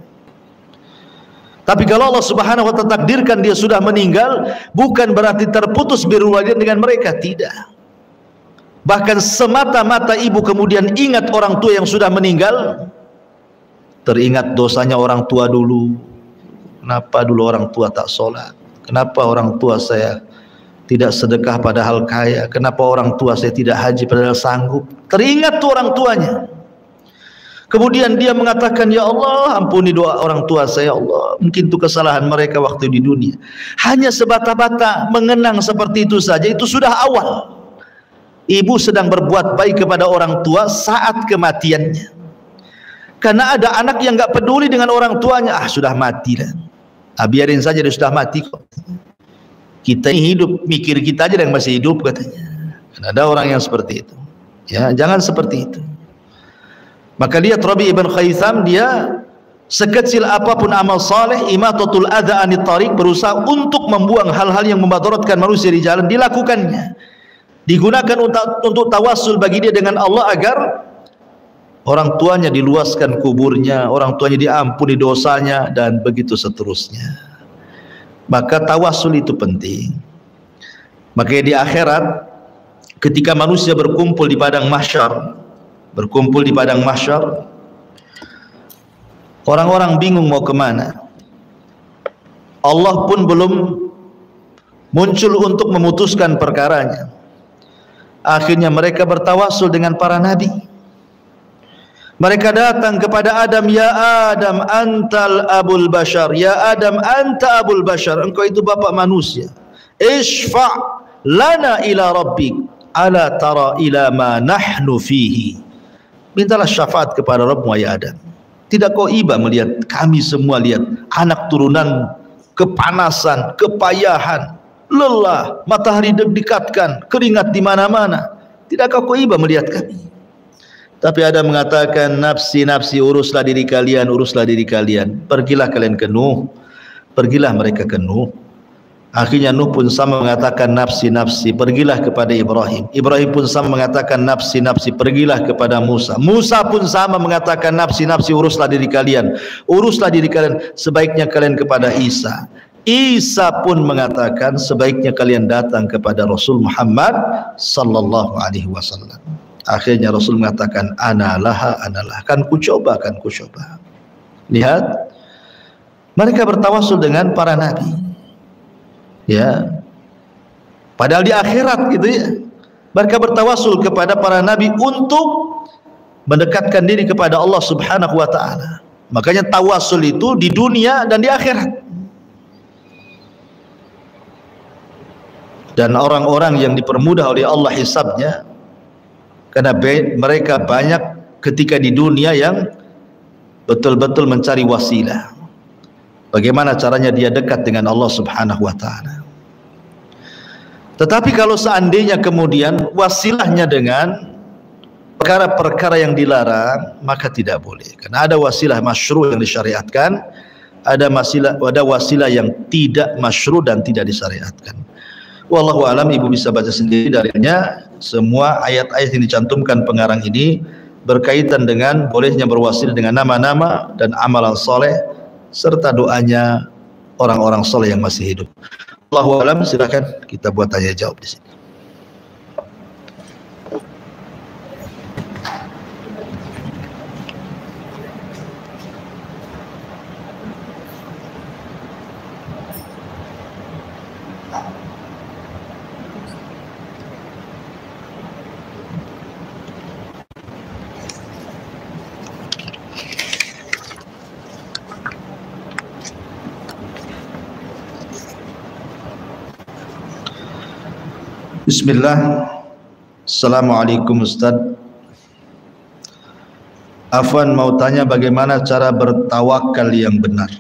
B: Tapi kalau Allah Subhanahu wa ta'ala takdirkan dia sudah meninggal, bukan berarti terputus birrul walidain dengan mereka, tidak. Bahkan semata-mata ibu kemudian ingat orang tua yang sudah meninggal, teringat dosanya orang tua dulu. Kenapa dulu orang tua tak sholat? Kenapa orang tua saya tidak sedekah padahal kaya? Kenapa orang tua saya tidak haji padahal sanggup? Teringat tuh orang tuanya. Kemudian dia mengatakan, ya Allah, ampuni doa orang tua saya, Allah. Mungkin itu kesalahan mereka waktu di dunia. Hanya sebata-bata mengenang seperti itu saja, itu sudah awal. Ibu sedang berbuat baik kepada orang tua saat kematiannya. Karena ada anak yang gak peduli dengan orang tuanya, sudah mati lah. Biarin saja, dia sudah mati kok. Kita ini hidup, mikir kita aja yang masih hidup katanya. Dan ada orang yang seperti itu. Ya, jangan seperti itu. Maka lihat Rabi ibn Khaytham, dia sekecil apapun amal saleh, imatatul adza anit tariq, berusaha untuk membuang hal-hal yang memadaratkan manusia di jalan, dilakukannya. Digunakan untuk tawassul bagi dia dengan Allah agar orang tuanya diluaskan kuburnya, orang tuanya diampuni dosanya, dan begitu seterusnya. Maka tawassul itu penting. Makanya di akhirat ketika manusia berkumpul di padang mahsyar, orang-orang bingung mau kemana. Allah pun belum muncul untuk memutuskan perkaranya. Akhirnya mereka bertawassul dengan para nabi. Mereka datang kepada Adam, ya Adam antal abul bashar, ya Adam anta abul bashar, engkau itu bapak manusia. Ishfa' lana ila rabbik, ala tara ila ma nahnu fihi. Mintalah syafaat kepada Rabbmu ya Adam. Tidak kau iba melihat kami semua, lihat anak turunan, kepanasan, kepayahan, lelah, matahari didekatkan, keringat di mana-mana. Tidak kau iba melihat kami. Tapi ada mengatakan, nafsi nafsi, uruslah diri kalian, uruslah diri kalian. Pergilah kalian ke Nuh, pergilah mereka ke Nuh. Akhirnya Nuh pun sama mengatakan nafsi-nafsi, pergilah kepada Ibrahim. Ibrahim pun sama mengatakan nafsi-nafsi, pergilah kepada Musa. Musa pun sama mengatakan nafsi-nafsi, uruslah diri kalian. Uruslah diri kalian, sebaiknya kalian kepada Isa. Isa pun mengatakan sebaiknya kalian datang kepada Rasul Muhammad sallallahu alaihi wasallam. Akhirnya Rasul mengatakan analah, kan ku coba. Lihat, mereka bertawasul dengan para nabi. Ya, padahal di akhirat gitu ya, mereka bertawasul kepada para nabi untuk mendekatkan diri kepada Allah Subhanahu wa taala. Makanya tawasul itu di dunia dan di akhirat. Dan orang-orang yang dipermudah oleh Allah hisabnya, karena mereka banyak ketika di dunia yang betul-betul mencari wasilah. Bagaimana caranya dia dekat dengan Allah Subhanahu wa taala. Tetapi kalau seandainya kemudian wasilahnya dengan perkara-perkara yang dilarang, maka tidak boleh. Karena ada wasilah masyru' yang disyariatkan, ada wasilah yang tidak masyru' dan tidak disyariatkan. Wallahu alam, ibu bisa baca sendiri dalilnya. Semua ayat-ayat yang dicantumkan pengarang ini berkaitan dengan bolehnya berwasilah dengan nama-nama dan amalan soleh serta doanya orang-orang soleh yang masih hidup. Allahu a'lam. Silakan kita buat tanya jawab di sini. Bismillah. Assalamualaikum Ustaz. Afwan mau tanya bagaimana cara bertawakal yang benar.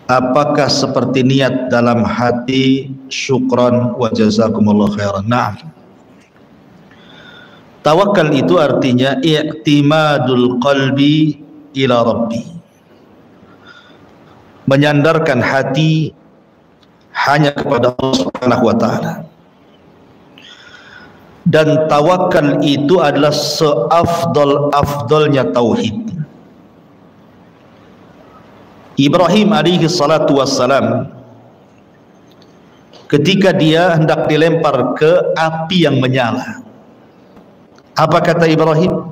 B: Apakah seperti niat dalam hati syukran wa jazakumullah khairan? Nah, tawakal itu artinya i'timadul qalbi ila rabbi, menyandarkan hati hanya kepada Allah Subhanahu wa taala. Dan tawakal itu adalah seafdal-afdalnya tauhid. Ibrahim alaihi salatu wassalam, ketika dia hendak dilempar ke api yang menyala, apa kata Ibrahim?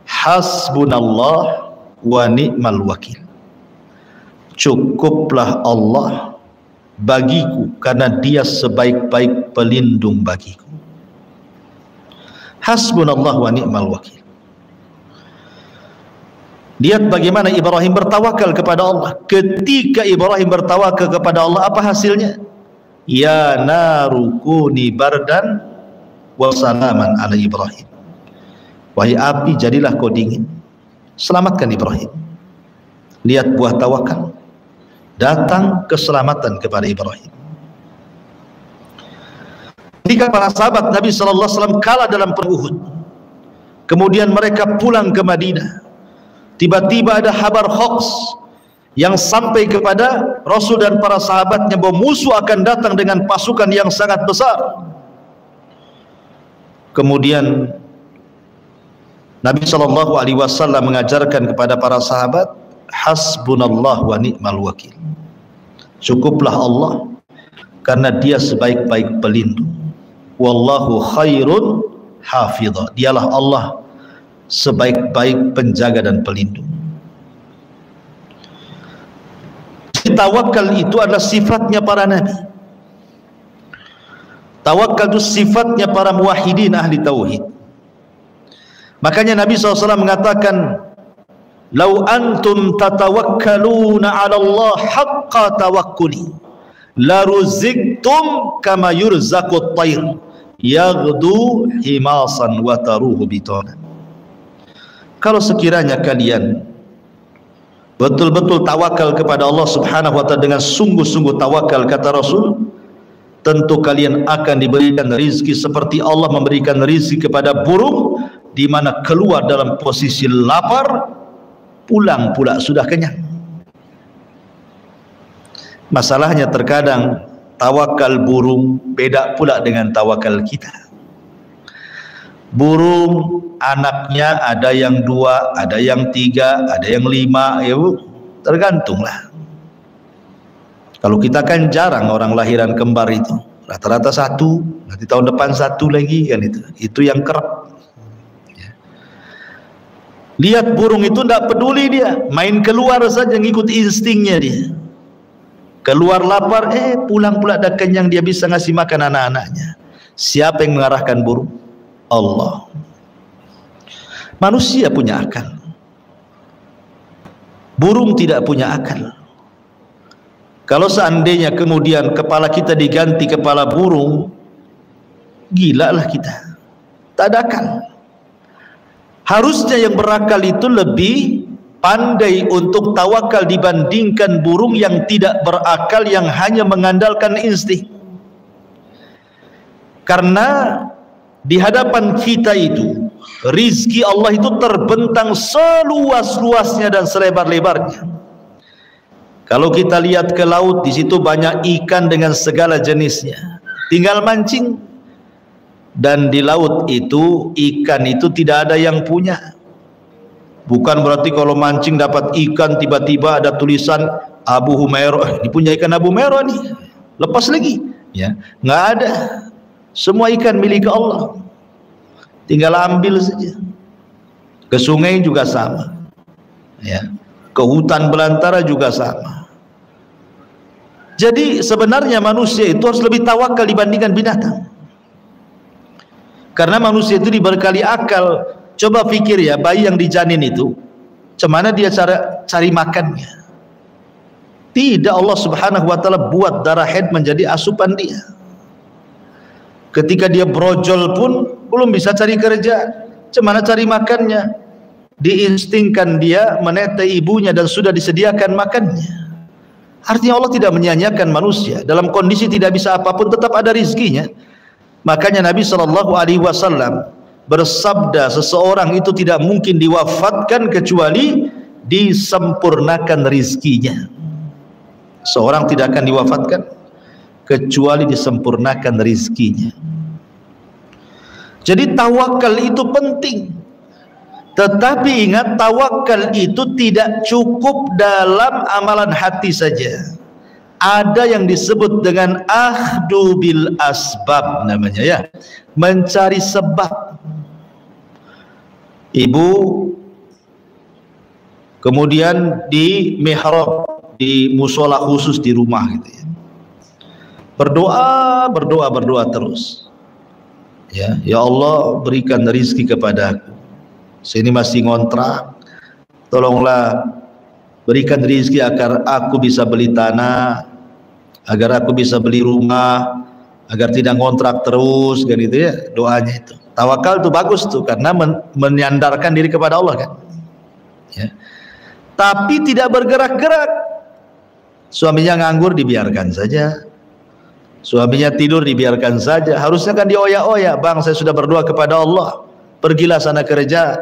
B: Hasbunallah wa ni'mal wakil. Cukuplah Allah bagiku, karena dia sebaik-baik pelindung bagiku. Hasbunallah wa ni'mal wakil. Lihat bagaimana Ibrahim bertawakal kepada Allah. Ketika Ibrahim bertawakal kepada Allah, apa hasilnya? Ya naru kuni bardan wa salaman ala Ibrahim. Wahai api, jadilah kau dingin, selamatkan Ibrahim. Lihat buah tawakal, datang keselamatan kepada Ibrahim. Ketika para sahabat Nabi sallallahu alaihi wasallam kalah dalam perang Uhud, kemudian mereka pulang ke Madinah, tiba-tiba ada kabar hoax yang sampai kepada Rasul dan para sahabatnya bahwa musuh akan datang dengan pasukan yang sangat besar. Kemudian Nabi sallallahu alaihi wasallam mengajarkan kepada para sahabat, hasbunallah wa ni'mal wakil. Cukuplah Allah, karena dia sebaik-baik pelindung. Wallahu khairun hafidha. Dialah Allah sebaik-baik penjaga dan pelindung. Tawakal itu adalah sifatnya para nabi. Tawakal itu sifatnya para muwahhidin ahli tauhid. Makanya Nabi SAW mengatakan, "Lau antum tatawakkaluna 'ala Allah haqqa tawakkuli, la ruziktum kama yurzaqut tayr, yaghdu himasan wa taruhu bitana." Kalau sekiranya kalian betul-betul tawakal kepada Allah Subhanahu wa taala dengan sungguh-sungguh tawakal, kata Rasul, tentu kalian akan diberikan rizki seperti Allah memberikan rizki kepada burung, di mana keluar dalam posisi lapar, pulang pula sudah kenyang. Masalahnya terkadang tawakal burung beda pula dengan tawakal kita. Burung anaknya ada yang 2, ada yang 3, ada yang 5, ya Bu, tergantunglah. Kalau kita kan jarang orang lahiran kembar itu, rata-rata 1, nanti tahun depan 1 lagi kan itu yang kerap. Lihat burung itu tidak peduli dia, main keluar saja ngikut instingnya dia. Keluar lapar, pulang pula dah kenyang, dia bisa ngasih makan anak-anaknya. Siapa yang mengarahkan burung? Allah. Manusia punya akal, burung tidak punya akal. Kalau seandainya kemudian kepala kita diganti kepala burung, gila lah kita, tak ada akal. Harusnya yang berakal itu lebih pandai untuk tawakal dibandingkan burung yang tidak berakal, yang hanya mengandalkan insting. Karena di hadapan kita itu rizki Allah itu terbentang seluas-luasnya dan selebar-lebarnya. Kalau kita lihat ke laut, di situ banyak ikan dengan segala jenisnya, tinggal mancing. Dan di laut itu ikan itu tidak ada yang punya. Bukan berarti kalau mancing dapat ikan tiba-tiba ada tulisan Abu Humairah, ini punya ikan Abu Humairah nih, lepas lagi, ya nggak ada. Semua ikan milik Allah, tinggal ambil saja. Ke sungai juga sama, ya, ke hutan belantara juga sama. Jadi sebenarnya manusia itu harus lebih tawakal dibandingkan binatang, karena manusia itu dibekali akal. Coba pikir ya, bayi yang dijanin itu, cemana dia cari makannya? Tidak, Allah Subhanahu wa ta'ala buat darah haid menjadi asupan dia. Ketika dia brojol pun belum bisa cari kerja, cemana cari makannya? Diinstingkan dia menetai ibunya dan sudah disediakan makannya. Artinya Allah tidak menyia-nyiakan manusia. Dalam kondisi tidak bisa apapun tetap ada rizkinya. Makanya Nabi SAW bersabda, seseorang itu tidak mungkin diwafatkan kecuali disempurnakan rizkinya. Seorang tidak akan diwafatkan kecuali disempurnakan rizkinya. Jadi tawakal itu penting. Tetapi ingat, tawakal itu tidak cukup dalam amalan hati saja. Ada yang disebut dengan akhdu bil asbab namanya, ya, mencari sebab. Ibu kemudian di mihrab, di musola khusus di rumah gitu ya, berdoa terus, ya Allah berikan rizki kepadaku, saya ini masih ngontrak, tolonglah berikan rizki agar aku bisa beli tanah, agar aku bisa beli rumah, agar tidak ngontrak terus kan, gitu ya doanya itu. Tawakal itu bagus tuh, karena menyandarkan diri kepada Allah kan, ya. Tapi tidak bergerak-gerak. Suaminya nganggur dibiarkan saja, suaminya tidur dibiarkan saja. Harusnya kan dioyak-oyak, bang saya sudah berdoa kepada Allah, pergilah sana kerja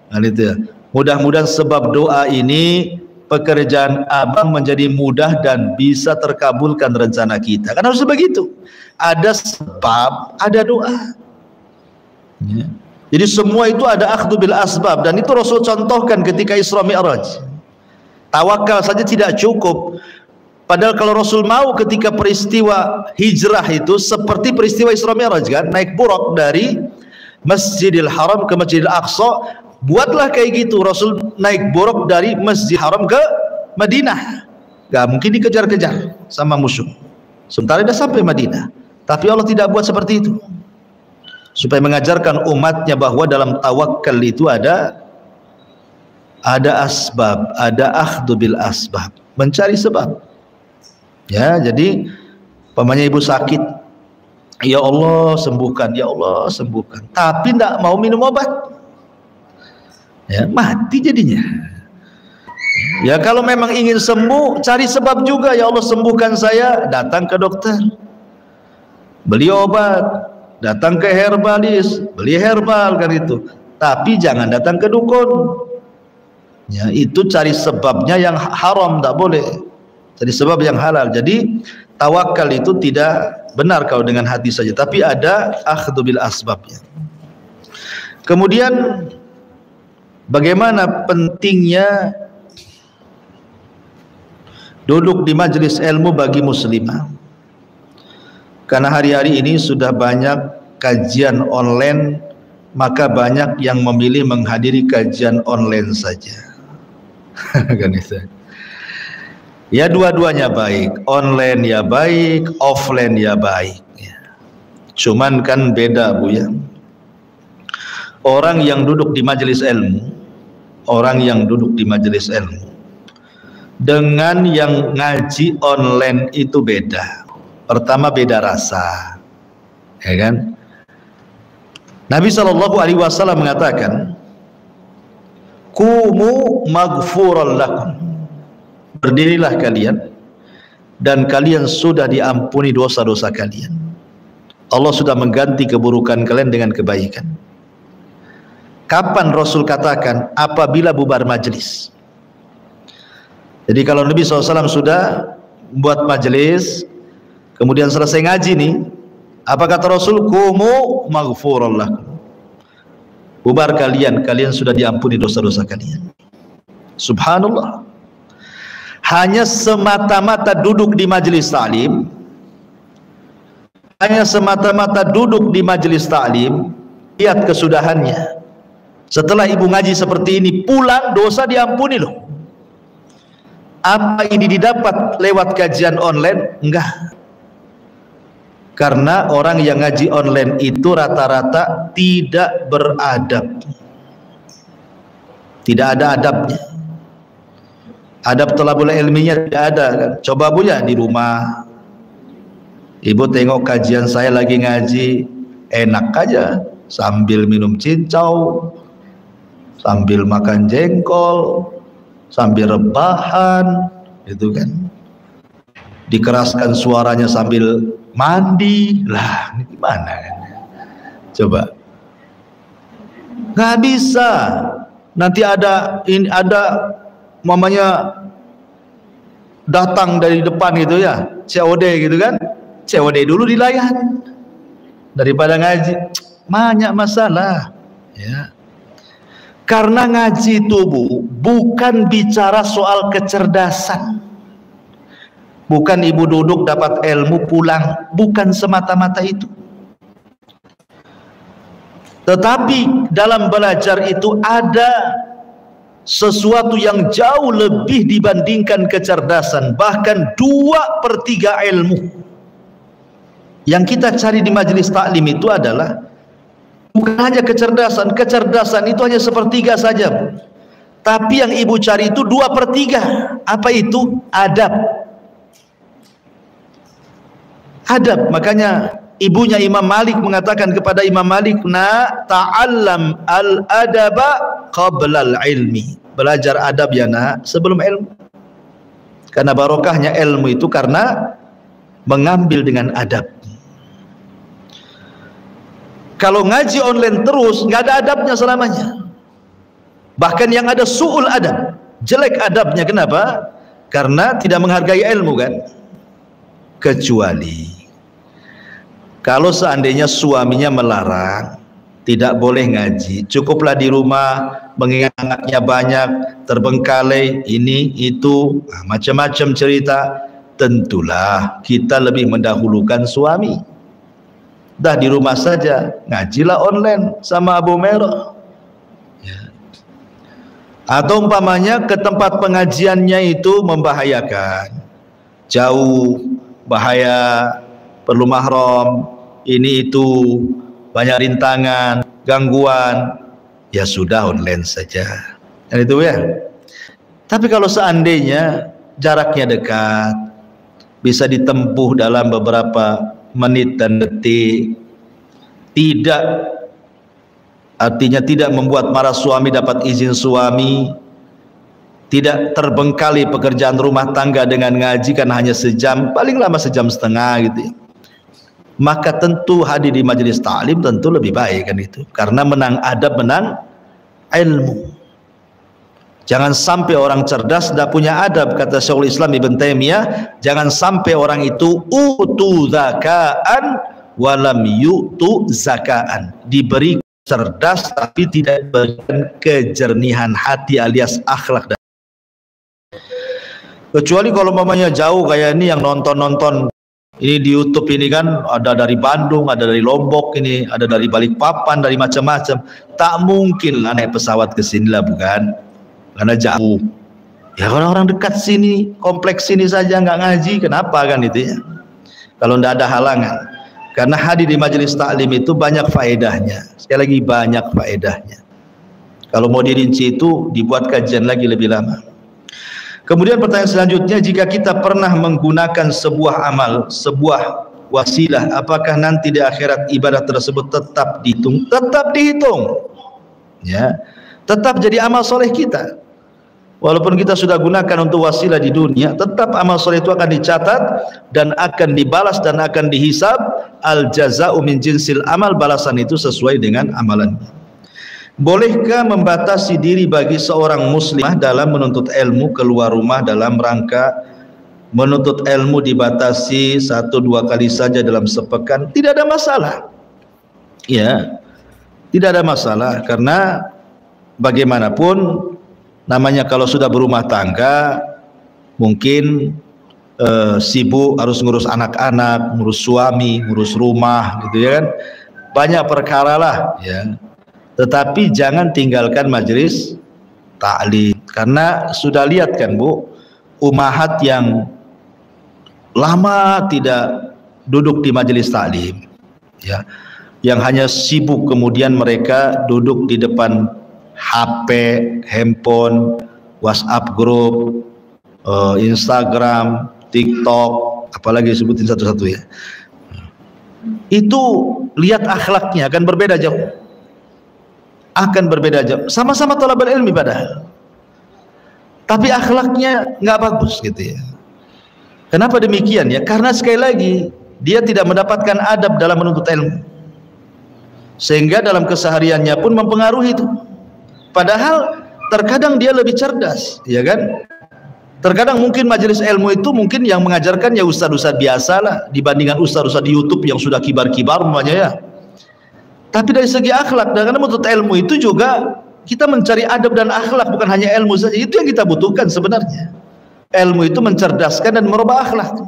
B: kan, itu ya. Mudah-mudahan sebab doa ini pekerjaan abang menjadi mudah dan bisa terkabulkan rencana kita. Kan harus begitu, ada sebab, ada doa, ya. Jadi semua itu ada akhdhu bil asbab, dan itu Rasul contohkan ketika Isra Mi'raj. Tawakal saja tidak cukup, padahal kalau Rasul mau ketika peristiwa hijrah itu seperti peristiwa Isra Mi'raj kan, naik buraq dari Masjidil Haram ke Masjidil Aqsa, buatlah kayak gitu. Rasul naik buraq dari Masjid Haram ke Madinah, gak mungkin dikejar-kejar sama musuh, sementara dia sampai Madinah. Tapi Allah tidak buat seperti itu, supaya mengajarkan umatnya bahwa dalam tawakal itu ada asbab, ada akhdhu bil asbab, mencari sebab, ya. Jadi pamannya ibu sakit, ya Allah sembuhkan, ya Allah sembuhkan, tapi tidak mau minum obat, ya mati jadinya. Ya kalau memang ingin sembuh, cari sebab juga, ya Allah sembuhkan saya, datang ke dokter, beli obat, datang ke herbalis, beli herbal kan itu. Tapi jangan datang ke dukun, ya itu cari sebabnya yang haram, tak boleh dari sebab yang halal. Jadi tawakal itu tidak benar kalau dengan hati saja, tapi ada akhdhu bil asbabnya. Kemudian bagaimana pentingnya duduk di majelis ilmu bagi muslimah? Karena hari-hari ini sudah banyak kajian online, maka banyak yang memilih menghadiri kajian online saja. Kan itu. Ya dua-duanya baik, online ya baik, offline ya baik. Cuman kan beda Bu ya. Orang yang duduk di majelis ilmu, orang yang duduk di majelis ilmu dengan yang ngaji online itu beda. Pertama beda rasa, ya kan? Nabi SAW mengatakan, "Qumu maghfuran lakum." Berdirilah kalian dan kalian sudah diampuni dosa-dosa kalian. Allah sudah mengganti keburukan kalian dengan kebaikan. Kapan Rasul katakan? Apabila bubar majelis. Jadi kalau Nabi SAW sudah buat majelis, kemudian selesai ngaji nih, apa kata Rasul? Qumu maghfuran lakum. Bubar kalian, kalian sudah diampuni dosa-dosa kalian. Subhanallah. Hanya semata-mata duduk di majelis ta'lim, hanya semata-mata duduk di majelis ta'lim, lihat kesudahannya. Setelah ibu ngaji seperti ini, pulang dosa diampuni loh. Apa ini didapat lewat kajian online? Enggak. Karena orang yang ngaji online itu rata-rata tidak beradab, tidak ada adabnya. Adab thalabul ilminya tidak ada kan. Coba Bu ya di rumah, ibu tengok kajian saya lagi ngaji, enak aja sambil minum cincau, sambil makan jengkol, sambil rebahan, itu kan. Dikeraskan suaranya sambil mandi, lah ini gimana kan? Coba, nggak bisa. Nanti ada mamanya datang dari depan gitu ya, COD gitu kan, COD dulu dilayan daripada ngaji. Banyak masalah ya. Karena ngaji itu Bu, bukan bicara soal kecerdasan, bukan ibu duduk dapat ilmu pulang, bukan semata-mata itu. Tetapi dalam belajar itu ada sesuatu yang jauh lebih dibandingkan kecerdasan, bahkan 2/3 ilmu yang kita cari di majelis taklim itu adalah bukan hanya kecerdasan. Kecerdasan itu hanya 1/3 saja, tapi yang ibu cari itu 2/3. Apa itu? Adab. Adab. Makanya ibunya Imam Malik mengatakan kepada Imam Malik, "Na ta'allam al-adaba qabla al-ilmi." Belajar adab ya nak, sebelum ilmu. Karena barokahnya ilmu itu karena mengambil dengan adab. Kalau ngaji online terus, nggak ada adabnya selamanya. Bahkan yang ada su'ul adab, jelek adabnya. Kenapa? Karena tidak menghargai ilmu kan. Kecuali kalau seandainya suaminya melarang, tidak boleh ngaji, cukuplah di rumah, mengingat anaknya banyak, terbengkalai, ini, itu, macam-macam cerita, tentulah kita lebih mendahulukan suami. Dah di rumah saja, ngajilah online sama Abu Merah. Ya. Atau umpamanya ke tempat pengajiannya itu membahayakan, jauh, bahaya, perlu mahram, ini itu, banyak rintangan, gangguan, ya sudah online saja. Dan itu ya. Tapi kalau seandainya jaraknya dekat, bisa ditempuh dalam beberapa menit dan detik, tidak, artinya tidak membuat marah suami, dapat izin suami, tidak terbengkalai pekerjaan rumah tangga dengan ngaji kan hanya sejam, paling lama sejam setengah gitu ya. Maka tentu hadir di majelis ta'lim tentu lebih baik kan itu, karena menang adab, menang ilmu. Jangan sampai orang cerdas tidak punya adab, kata Syekhul Islam Ibn Taimiyah. Jangan sampai orang itu utu zakaan walam yu'tu zakaan, diberi cerdas tapi tidak diberikan kejernihan hati alias akhlak. Kecuali kalau mamanya jauh kayak ini yang nonton ini di YouTube ini kan, ada dari Bandung, ada dari Lombok, ini ada dari Balikpapan, dari macam-macam. Tak mungkin lah naik pesawat ke sini lah, bukan? Karena jauh. Ya kalau orang dekat sini, kompleks sini saja nggak ngaji, kenapa kan itu ya? Kalau tidak ada halangan. Karena hadir di majelis taklim itu banyak faedahnya. Sekali lagi banyak faedahnya. Kalau mau dirinci itu dibuat kajian lagi lebih lama. Kemudian pertanyaan selanjutnya, jika kita pernah menggunakan sebuah amal, sebuah wasilah, apakah nanti di akhirat ibadah tersebut tetap dihitung? Tetap dihitung. Ya. Tetap jadi amal soleh kita. Walaupun kita sudah gunakan untuk wasilah di dunia, tetap amal soleh itu akan dicatat dan akan dibalas dan akan dihisab. Al jaza'u min jinsil amal, balasan itu sesuai dengan amalannya. Bolehkah membatasi diri bagi seorang muslimah dalam menuntut ilmu keluar rumah dalam rangka menuntut ilmu dibatasi 1-2 kali saja dalam sepekan? Tidak ada masalah. Ya, tidak ada masalah, karena bagaimanapun namanya kalau sudah berumah tangga mungkin sibuk, harus ngurus anak-anak, ngurus suami, ngurus rumah, gitu ya kan, banyak perkara lah ya. Tetapi jangan tinggalkan majelis taklim, karena sudah lihat kan Bu, ummahat yang lama tidak duduk di majelis taklim ya, yang hanya sibuk, kemudian mereka duduk di depan HP, handphone, WhatsApp grup, Instagram, TikTok, apalagi sebutin satu-satu ya. Itu lihat akhlaknya akan berbeda jauh. Akan berbeda jauh. Sama-sama thalabul ilmi padahal. Tapi akhlaknya nggak bagus gitu ya. Kenapa demikian ya? Karena sekali lagi dia tidak mendapatkan adab dalam menuntut ilmu. Sehingga dalam kesehariannya pun mempengaruhi itu. Padahal terkadang dia lebih cerdas, ya kan? Terkadang mungkin majelis ilmu itu mungkin yang mengajarkan ya ustaz-ustaz biasa lah, dibandingkan ustaz-ustaz di YouTube yang sudah kibar-kibar namanya ya. Tapi dari segi akhlak, dan karena menuntut ilmu itu juga kita mencari adab dan akhlak, bukan hanya ilmu saja. Itu yang kita butuhkan sebenarnya. Ilmu itu mencerdaskan dan merubah akhlak.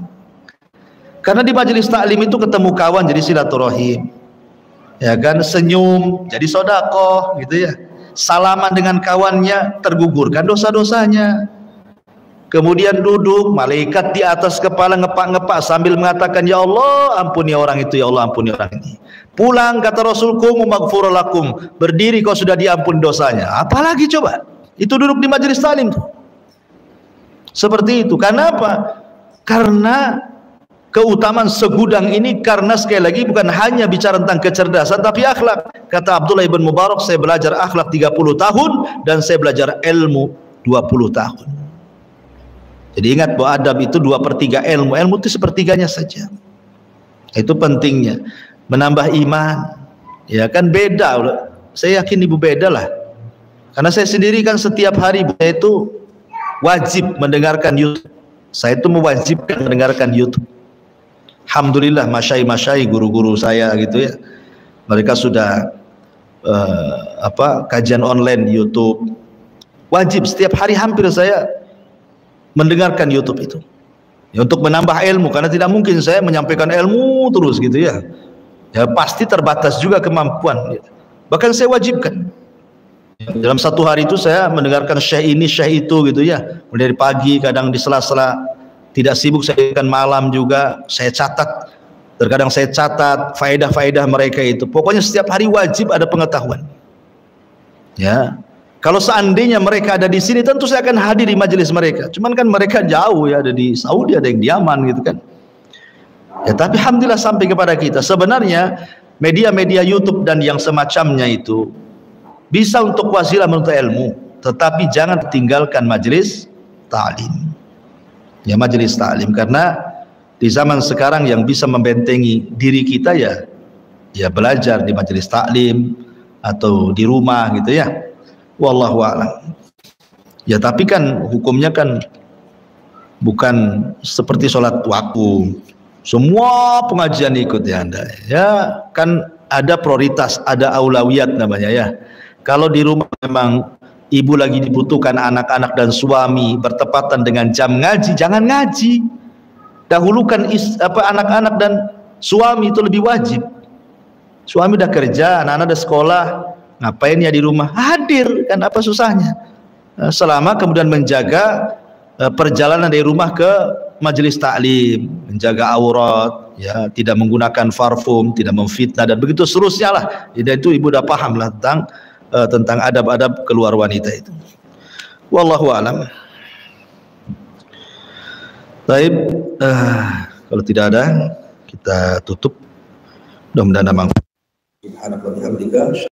B: Karena di majelis taklim itu ketemu kawan jadi silaturahim, ya kan, senyum jadi sedekah gitu ya. Salaman dengan kawannya tergugurkan dosa-dosanya. Kemudian duduk, malaikat di atas kepala ngepak-ngepak sambil mengatakan, ya Allah ampuni orang itu, ya Allah ampuni orang ini. Pulang kata Rasulku, maghfur lakum, berdiri kau sudah diampuni dosanya. Apalagi coba, itu duduk di majelis taklim tuh. Seperti itu. Karena apa? Karena keutamaan segudang ini, karena sekali lagi bukan hanya bicara tentang kecerdasan tapi akhlak. Kata Abdullah ibn Mubarak, saya belajar akhlak 30 tahun dan saya belajar ilmu 20 tahun. Jadi ingat bahwa adab itu 2/3 ilmu. Ilmu itu sepertiganya saja. Itu pentingnya. Menambah iman. Ya kan beda. Saya yakin ibu beda lah. Karena saya sendiri kan setiap hari saya itu wajib mendengarkan YouTube. Saya itu mewajibkan mendengarkan YouTube. Alhamdulillah masyai-masyai guru-guru saya gitu ya. Mereka sudah kajian online di YouTube. Wajib setiap hari hampir saya mendengarkan YouTube itu. Ya, untuk menambah ilmu, karena tidak mungkin saya menyampaikan ilmu terus gitu ya. Ya pasti terbatas juga kemampuan. Bahkan saya wajibkan. Dalam satu hari itu saya mendengarkan syekh ini, syekh itu gitu ya. Mulai dari pagi, kadang di sela-sela tidak sibuk saya kan malam juga saya catat. Terkadang saya catat faedah-faedah mereka itu. Pokoknya setiap hari wajib ada pengetahuan. Ya. Kalau seandainya mereka ada di sini, tentu saya akan hadir di majelis mereka. Cuman kan mereka jauh ya, ada di Saudi, ada yang di Yaman gitu kan. Ya, tapi alhamdulillah sampai kepada kita. Sebenarnya media-media YouTube dan yang semacamnya itu bisa untuk wasilah menuntut ilmu, tetapi jangan tinggalkan majelis taklim. Ya majelis taklim, karena di zaman sekarang yang bisa membentengi diri kita ya belajar di majelis taklim atau di rumah gitu ya. Wallahu a'lam. Ya tapi kan hukumnya kan bukan seperti sholat waktu. Semua pengajian ikut ya Anda. Ya kan ada prioritas, ada aulawiyat namanya ya. Kalau di rumah memang ibu lagi dibutuhkan anak-anak dan suami bertepatan dengan jam ngaji, jangan ngaji. Dahulukan anak-anak dan suami itu lebih wajib. Suami udah kerja, anak-anak udah sekolah, ngapain ya di rumah? Hadir, kan apa susahnya? Selama kemudian menjaga perjalanan dari rumah ke majelis taklim, menjaga aurat, ya, tidak menggunakan parfum, tidak memfitnah dan begitu seterusnya lah. Dan itu ibu udah paham lah tentang adab-adab keluar wanita itu. Wallahu a'lam. Baik, kalau tidak ada kita tutup. Mudah-mudahan manfaat. Subhanallah.